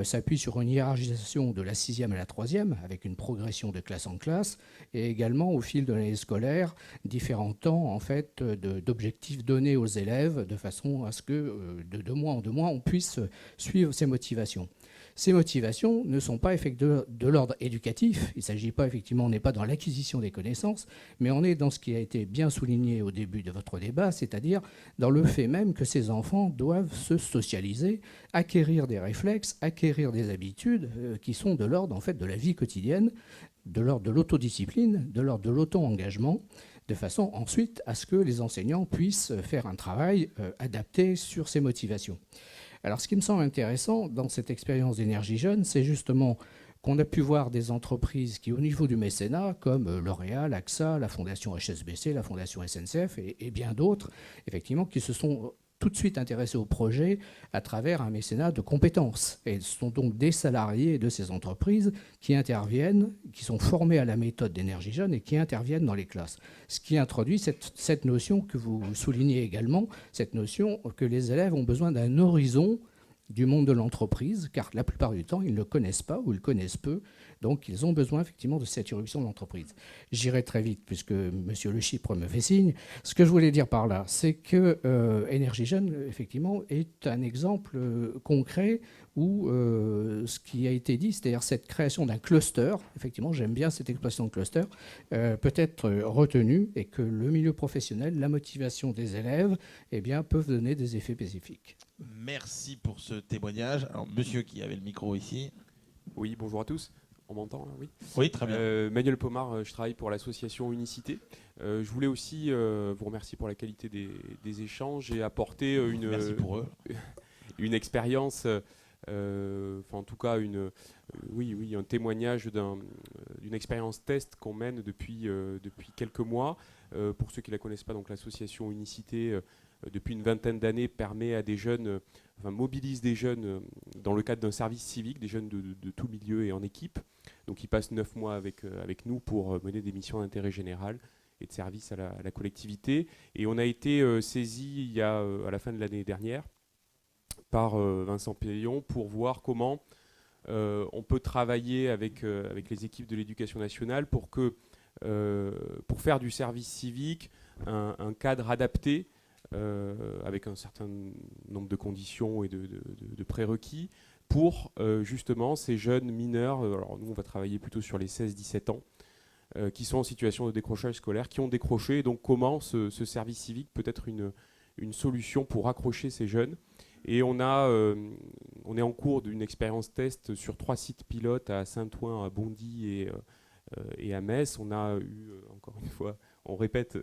s'appuie sur une hiérarchisation de la 6e à la 3e, avec une progression de classe en classe, et également au fil de l'année scolaire, différents temps en fait, d'objectifs donnés aux élèves, de façon à ce que de 2 mois en 2 mois, on puisse suivre ces motivations. Ces motivations ne sont pas de l'ordre éducatif. Il ne s'agit pas, effectivement, on n'est pas dans l'acquisition des connaissances, mais on est dans ce qui a été bien souligné au début de votre débat, c'est-à-dire dans le fait même que ces enfants doivent se socialiser, acquérir des réflexes, acquérir des habitudes qui sont de l'ordre en fait, de la vie quotidienne, de l'ordre de l'autodiscipline, de l'ordre de l'auto-engagement, de façon ensuite à ce que les enseignants puissent faire un travail adapté sur ces motivations. Alors ce qui me semble intéressant dans cette expérience d'Énergie Jeune, c'est justement qu'on a pu voir des entreprises qui, au niveau du mécénat, comme L'Oréal, AXA, la Fondation HSBC, la Fondation SNCF et bien d'autres, effectivement, qui se sont tout de suite intéressés au projet à travers un mécénat de compétences. Et ce sont donc des salariés de ces entreprises qui interviennent, qui sont formés à la méthode d'Énergie Jeune et qui interviennent dans les classes. Ce qui introduit cette notion que vous soulignez également, cette notion que les élèves ont besoin d'un horizon du monde de l'entreprise, car la plupart du temps, ils ne le connaissent pas ou ils le connaissent peu. Donc, ils ont besoin effectivement de cette irruption de l'entreprise. J'irai très vite, puisque M. Le Chypre me fait signe. Ce que je voulais dire par là, c'est que Énergie Jeune, effectivement, est un exemple concret où ce qui a été dit, c'est-à-dire cette création d'un cluster, effectivement, j'aime bien cette expression de cluster, peut être retenue et que le milieu professionnel, la motivation des élèves, eh bien, peuvent donner des effets spécifiques. Merci pour ce témoignage. Alors, monsieur qui avait le micro ici. Oui, bonjour à tous. On m'entend là, oui. Oui, très bien. Manuel Pomar, je travaille pour l'association Unicité. Je voulais aussi vous remercier pour la qualité des échanges et apporter Merci pour eux. Une expérience, en tout cas un témoignage d'une expérience test qu'on mène depuis quelques mois. Pour ceux qui ne la connaissent pas, donc l'association Unicité, depuis une vingtaine d'années, permet à des jeunes, mobilise des jeunes dans le cadre d'un service civique, des jeunes de tout milieu et en équipe. Donc ils passent 9 mois avec nous pour mener des missions d'intérêt général. et de service à la collectivité. Et on a été saisi à la fin de l'année dernière par Vincent Péillon pour voir comment on peut travailler avec les équipes de l'éducation nationale pour faire du service civique un cadre adapté avec un certain nombre de conditions et de prérequis pour justement ces jeunes mineurs. Alors nous, on va travailler plutôt sur les 16-17 ans qui sont en situation de décrochage scolaire, qui ont décroché. Donc comment ce service civique peut être une solution pour accrocher ces jeunes. Et on est en cours d'une expérience test sur 3 sites pilotes à Saint-Ouen, à Bondy et à Metz. On a eu, encore une fois, on répète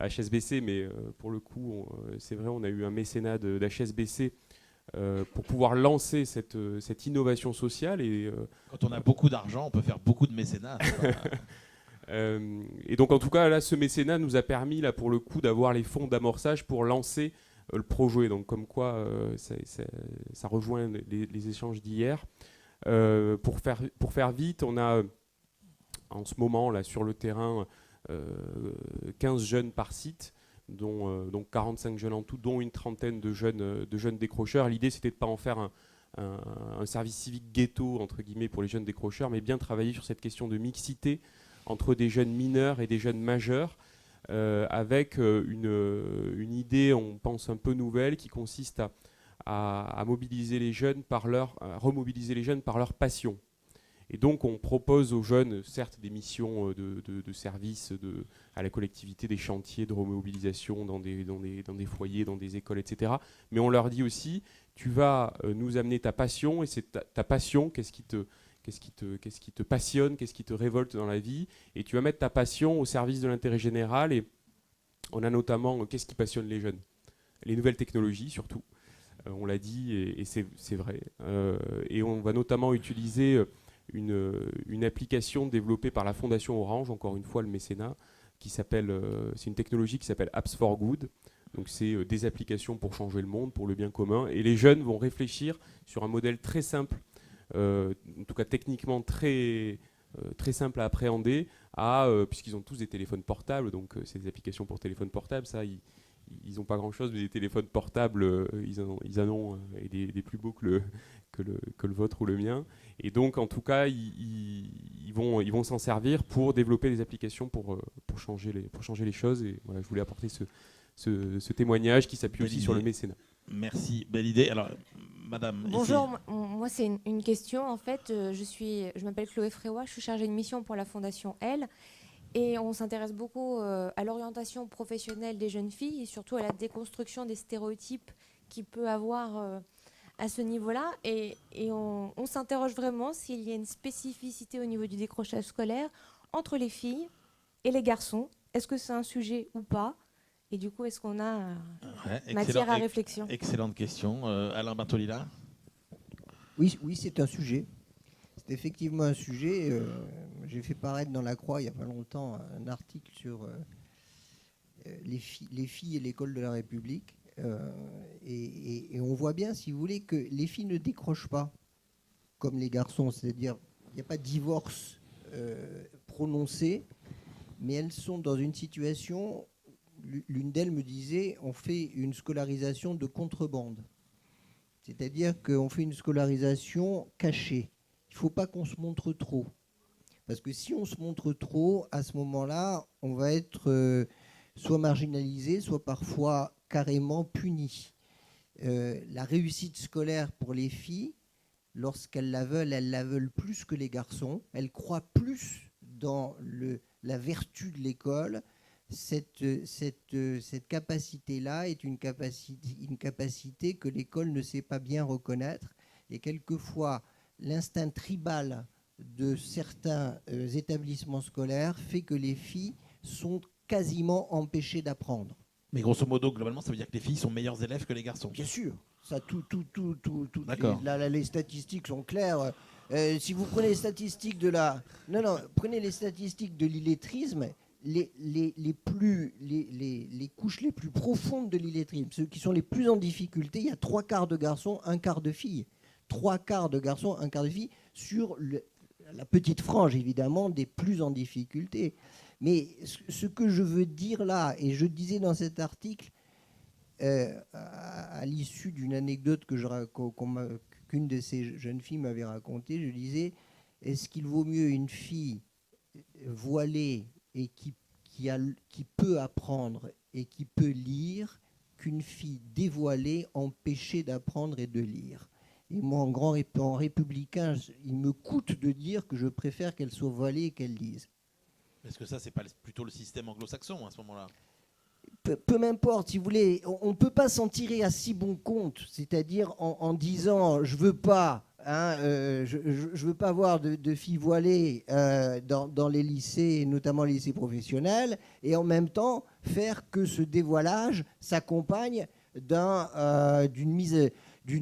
HSBC, mais pour le coup, c'est vrai, on a eu un mécénat d'HSBC pour pouvoir lancer cette innovation sociale. Quand on a beaucoup d'argent, on peut faire beaucoup de mécénat. Et donc, en tout cas, là, ce mécénat nous a permis, là, pour le coup, d'avoir les fonds d'amorçage pour lancer le projet. Donc, comme quoi, ça rejoint les échanges d'hier. Pour faire vite, on a en ce moment, là, sur le terrain, 15 jeunes par site, dont 45 jeunes en tout, dont une trentaine de jeunes décrocheurs. L'idée, c'était de ne pas en faire un service civique ghetto, entre guillemets, pour les jeunes décrocheurs, mais bien travailler sur cette question de mixité entre des jeunes mineurs et des jeunes majeurs, avec une idée, on pense, un peu nouvelle, qui consiste à mobiliser les jeunes à remobiliser les jeunes par leur passion. Et donc on propose aux jeunes, certes, des missions de service à la collectivité, des chantiers de remobilisation dans des foyers, dans des écoles, etc. Mais on leur dit aussi, tu vas nous amener ta passion, et c'est ta passion, qu'est-ce qui te passionne, qu'est-ce qui te révolte dans la vie, et tu vas mettre ta passion au service de l'intérêt général. Et on a notamment, qu'est-ce qui passionne les jeunes ? Les nouvelles technologies, surtout. On l'a dit, et c'est vrai. Et on va notamment utiliser une application développée par la Fondation Orange, encore une fois le mécénat, c'est une technologie qui s'appelle Apps for Good. Donc c'est des applications pour changer le monde, pour le bien commun. Et les jeunes vont réfléchir sur un modèle très simple, en tout cas techniquement très simple à appréhender, puisqu'ils ont tous des téléphones portables, donc c'est des applications pour téléphones portables, ça, ils n'ont pas grand-chose, mais des téléphones portables, ils en ont, et des plus beaux que le vôtre ou le mien. Et donc, en tout cas, ils vont s'en servir pour développer des applications pour changer les choses. Et voilà, je voulais apporter ce témoignage qui s'appuie aussi sur le mécénat. Merci, belle idée. Alors, madame. Bonjour, moi c'est une question. En fait, je m'appelle Chloé Fréois, je suis chargée de mission pour la Fondation Elle. Et on s'intéresse beaucoup à l'orientation professionnelle des jeunes filles et surtout à la déconstruction des stéréotypes qu'il peut avoir à ce niveau-là. Et on s'interroge vraiment s'il y a une spécificité au niveau du décrochage scolaire entre les filles et les garçons. Est-ce que c'est un sujet ou pas ? Et du coup, est-ce qu'on a matière à réflexion ? Excellente question. Alain Bintolila ? Oui, c'est un sujet. C'est effectivement un sujet. J'ai fait paraître dans La Croix il n'y a pas longtemps un article sur les filles et l'école de la République. Et on voit bien, si vous voulez, que les filles ne décrochent pas comme les garçons. C'est-à-dire, il n'y a pas de divorce prononcé, mais elles sont dans une situation. L'une d'elles me disait, on fait une scolarisation de contrebande. C'est-à-dire qu'on fait une scolarisation cachée. Il ne faut pas qu'on se montre trop. Parce que si on se montre trop, à ce moment-là, on va être soit marginalisé, soit parfois carrément puni. La réussite scolaire pour les filles, lorsqu'elles elles la veulent plus que les garçons. Elles croient plus dans la vertu de l'école. Cette capacité-là est une capacité que l'école ne sait pas bien reconnaître. Et quelquefois, l'instinct tribal de certains établissements scolaires fait que les filles sont quasiment empêchées d'apprendre. Mais grosso modo, globalement, ça veut dire que les filles sont meilleures élèves que les garçons. Bien sûr. Ça, D'accord. Les statistiques sont claires. Si vous prenez les statistiques prenez les statistiques de l'illettrisme, les couches les plus profondes de l'illettrisme, ceux qui sont les plus en difficulté, il y a 3/4 de garçons, 1/4 de filles. 3/4 de garçons, 1/4 de filles, sur la petite frange, évidemment, des plus en difficulté. Mais ce que je veux dire là, et je disais dans cet article, à l'issue d'une anecdote qu'une de ces jeunes filles m'avait racontée, je disais, est-ce qu'il vaut mieux une fille voilée et qui peut apprendre et qui peut lire qu'une fille dévoilée empêchée d'apprendre et de lire? Et moi, en républicain, il me coûte de dire que je préfère qu'elle soit voilée et qu'elle lise. Est-ce que ça, c'est pas plutôt le système anglo-saxon à ce moment-là? Peu m'importe, si vous voulez, on ne peut pas s'en tirer à si bon compte, c'est-à-dire en disant je veux pas, je veux pas avoir de filles voilées dans les lycées, notamment les lycées professionnels, et en même temps faire que ce dévoilage s'accompagne d'une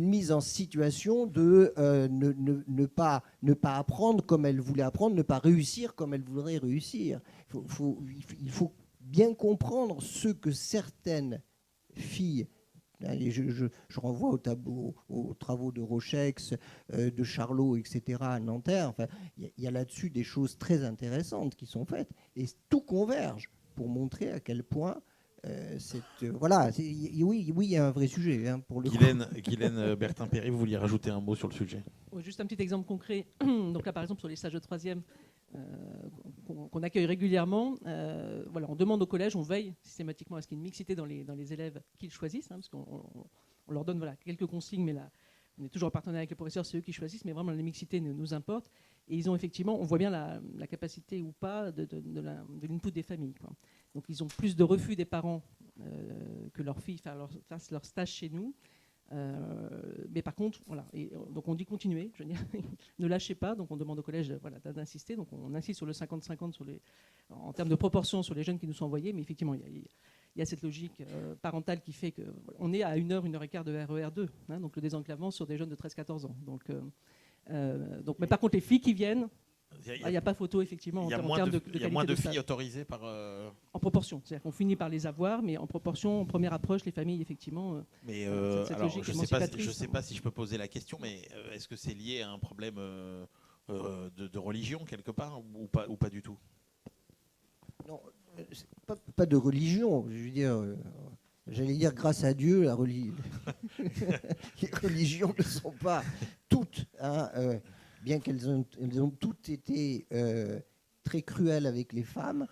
mise en situation de ne pas apprendre comme elle voulait apprendre, ne pas réussir comme elle voudrait réussir. Il faut bien comprendre ce que certaines filles, je renvoie aux travaux de Rochex, de Charlot, etc., à Nanterre, enfin, il y a là-dessus des choses très intéressantes qui sont faites, et tout converge pour montrer à quel point voilà, oui, il y a un vrai sujet pour le Guylaine Bertin-Perry, vous vouliez rajouter un mot sur le sujet? Juste un petit exemple concret. Donc là, par exemple, sur les stages de 3e qu'on accueille régulièrement, voilà, on demande au collège, on veille systématiquement à ce qu'il y ait une mixité dans les élèves qu'ils choisissent, parce qu'on leur donne quelques consignes, mais là, on est toujours en partenariat avec les professeurs, c'est eux qui choisissent, mais vraiment la mixité nous importe. Et ils ont effectivement, on voit bien la capacité ou pas de l'input des familles, quoi. Donc ils ont plus de refus des parents que leurs filles fassent leur stage chez nous. Mais par contre, voilà, donc on dit continuer, je veux dire, ne lâchez pas, donc on demande au collège d'insister, donc on insiste sur le 50-50 en termes de proportion sur les jeunes qui nous sont envoyés, mais effectivement, il y a cette logique parentale qui fait qu'on est à 1h15 de RER2, donc le désenclavement sur des jeunes de 13-14 ans. Mais par contre, les filles qui viennent, il n'y a pas photo, effectivement, en termes de qualité. Il y a moins de filles autorisées par... En proportion. C'est-à-dire qu'on finit par les avoir, mais en proportion, en première approche, les familles, effectivement... Mais alors, je ne sais pas si je peux poser la question, mais est-ce que c'est lié à un problème de religion, quelque part, ou pas du tout? Non, pas de religion. Je veux dire... J'allais dire, grâce à Dieu, les religions ne sont pas toutes... bien qu'elles ont toutes été très cruelles avec les femmes,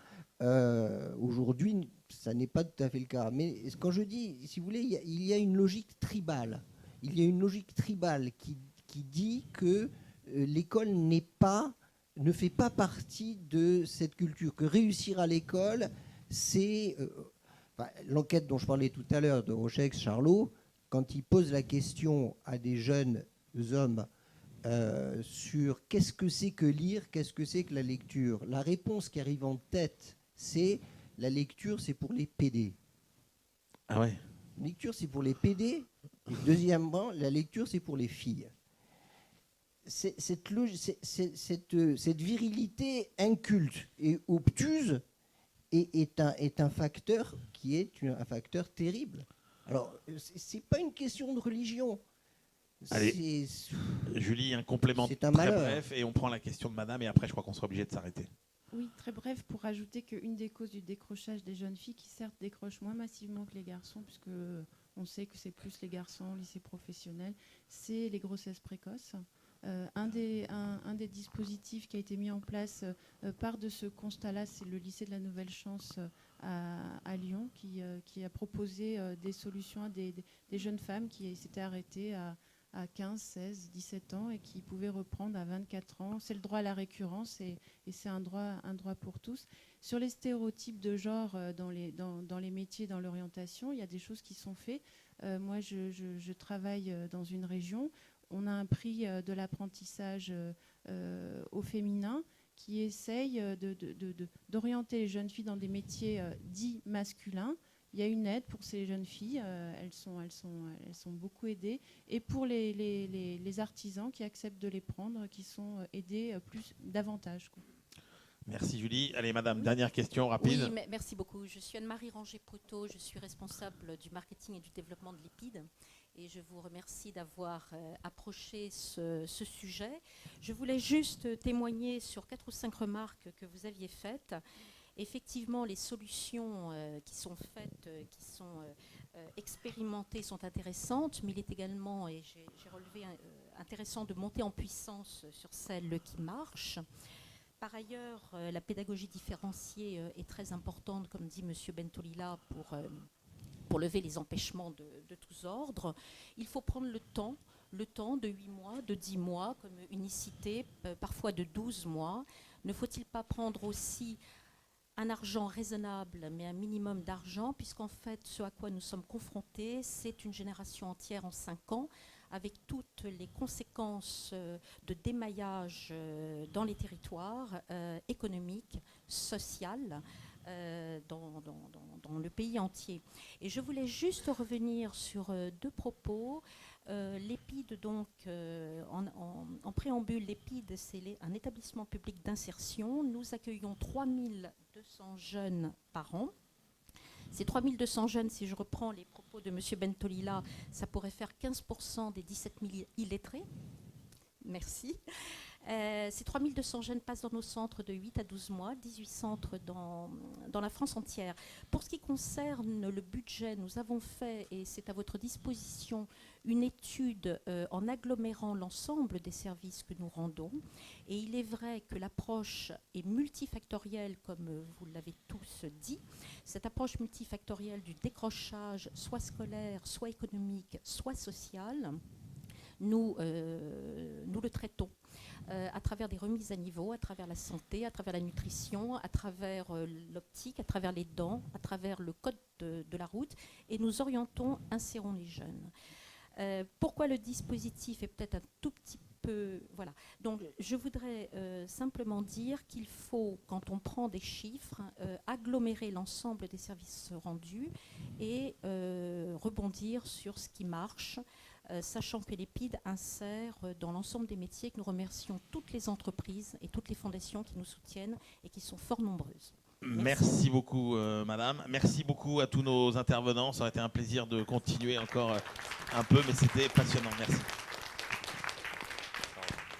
aujourd'hui, ça n'est pas tout à fait le cas. Mais quand je dis, si vous voulez, il y a une logique tribale. Il y a une logique tribale qui dit que l'école ne fait pas partie de cette culture, que réussir à l'école, c'est... l'enquête dont je parlais tout à l'heure de Rochex, Charlot, quand il pose la question à des jeunes hommes sur qu'est-ce que c'est que lire, qu'est-ce que c'est que la lecture, la réponse qui arrive en tête, c'est la lecture, c'est pour les PD. Ah ouais. La lecture, c'est pour les PD. Et deuxièmement, la lecture, c'est pour les filles. Cette virilité inculte et obtuse est un facteur qui est un facteur terrible. Alors, c'est pas une question de religion. Allez, Julie, un complément très bref et on prend la question de madame et après je crois qu'on sera obligé de s'arrêter. Oui, très bref, pour rajouter qu'une des causes du décrochage des jeunes filles, qui certes décrochent moins massivement que les garçons, puisque on sait que c'est plus les garçons au lycée professionnel, c'est les grossesses précoces. Un des dispositifs qui a été mis en place part de ce constat-là, c'est le lycée de la Nouvelle Chance à Lyon, qui a proposé des solutions à des jeunes femmes qui s'étaient arrêtées à 15, 16, 17 ans et qui pouvaient reprendre à 24 ans. C'est le droit à la récurrence et c'est un droit pour tous. Sur les stéréotypes de genre dans les métiers, dans l'orientation, il y a des choses qui sont faites. Moi, je travaille dans une région. On a un prix de l'apprentissage au féminin qui essaye d'orienter les jeunes filles dans des métiers dits masculins. Il y a une aide pour ces jeunes filles, elles sont beaucoup aidées. Et pour les artisans qui acceptent de les prendre, qui sont aidés davantage, quoi. Merci Julie. Allez madame, dernière question rapide. Oui, merci beaucoup. Je suis Anne-Marie Ranger-Poteau, je suis responsable du marketing et du développement de l'IPID. Et je vous remercie d'avoir approché ce sujet. Je voulais juste témoigner sur 4 ou 5 remarques que vous aviez faites. Effectivement, les solutions qui sont faites, qui sont expérimentées sont intéressantes, mais il est également, et j'ai relevé, intéressant de monter en puissance sur celles qui marchent. Par ailleurs, la pédagogie différenciée est très importante, comme dit M. Bentolila, pour lever les empêchements de tous ordres. Il faut prendre le temps de 8 mois, de 10 mois, comme unicité, parfois de 12 mois. Ne faut-il pas prendre aussi un argent raisonnable, mais un minimum d'argent, puisqu'en fait, ce à quoi nous sommes confrontés, c'est une génération entière en 5 ans, avec toutes les conséquences de démaillage dans les territoires économiques, sociales, dans le pays entier. Et je voulais juste revenir sur 2 propos. L'EPID, donc, en préambule, l'EPID, c'est un établissement public d'insertion. Nous accueillons 3200 jeunes par an. Ces 3200 jeunes, si je reprends les propos de M. Bentolila, ça pourrait faire 15% des 17 000 illettrés. Merci. Ces 3200 jeunes passent dans nos centres de 8 à 12 mois, 18 centres dans la France entière. Pour ce qui concerne le budget, nous avons fait, et c'est à votre disposition, une étude en agglomérant l'ensemble des services que nous rendons. Et il est vrai que l'approche est multifactorielle, comme vous l'avez tous dit. Cette approche multifactorielle du décrochage, soit scolaire, soit économique, soit social, nous le traitons à travers des remises à niveau, à travers la santé, à travers la nutrition, à travers l'optique, à travers les dents, à travers le code de la route, et nous orientons, insérons les jeunes. Pourquoi le dispositif est peut-être un tout petit peu... Voilà. Donc, je voudrais simplement dire qu'il faut, quand on prend des chiffres, agglomérer l'ensemble des services rendus et rebondir sur ce qui marche, sachant que l'EPID insère dans l'ensemble des métiers, que nous remercions toutes les entreprises et toutes les fondations qui nous soutiennent et qui sont fort nombreuses. Merci beaucoup, madame. Merci beaucoup à tous nos intervenants. Ça aurait été un plaisir de continuer encore un peu, mais c'était passionnant. Merci.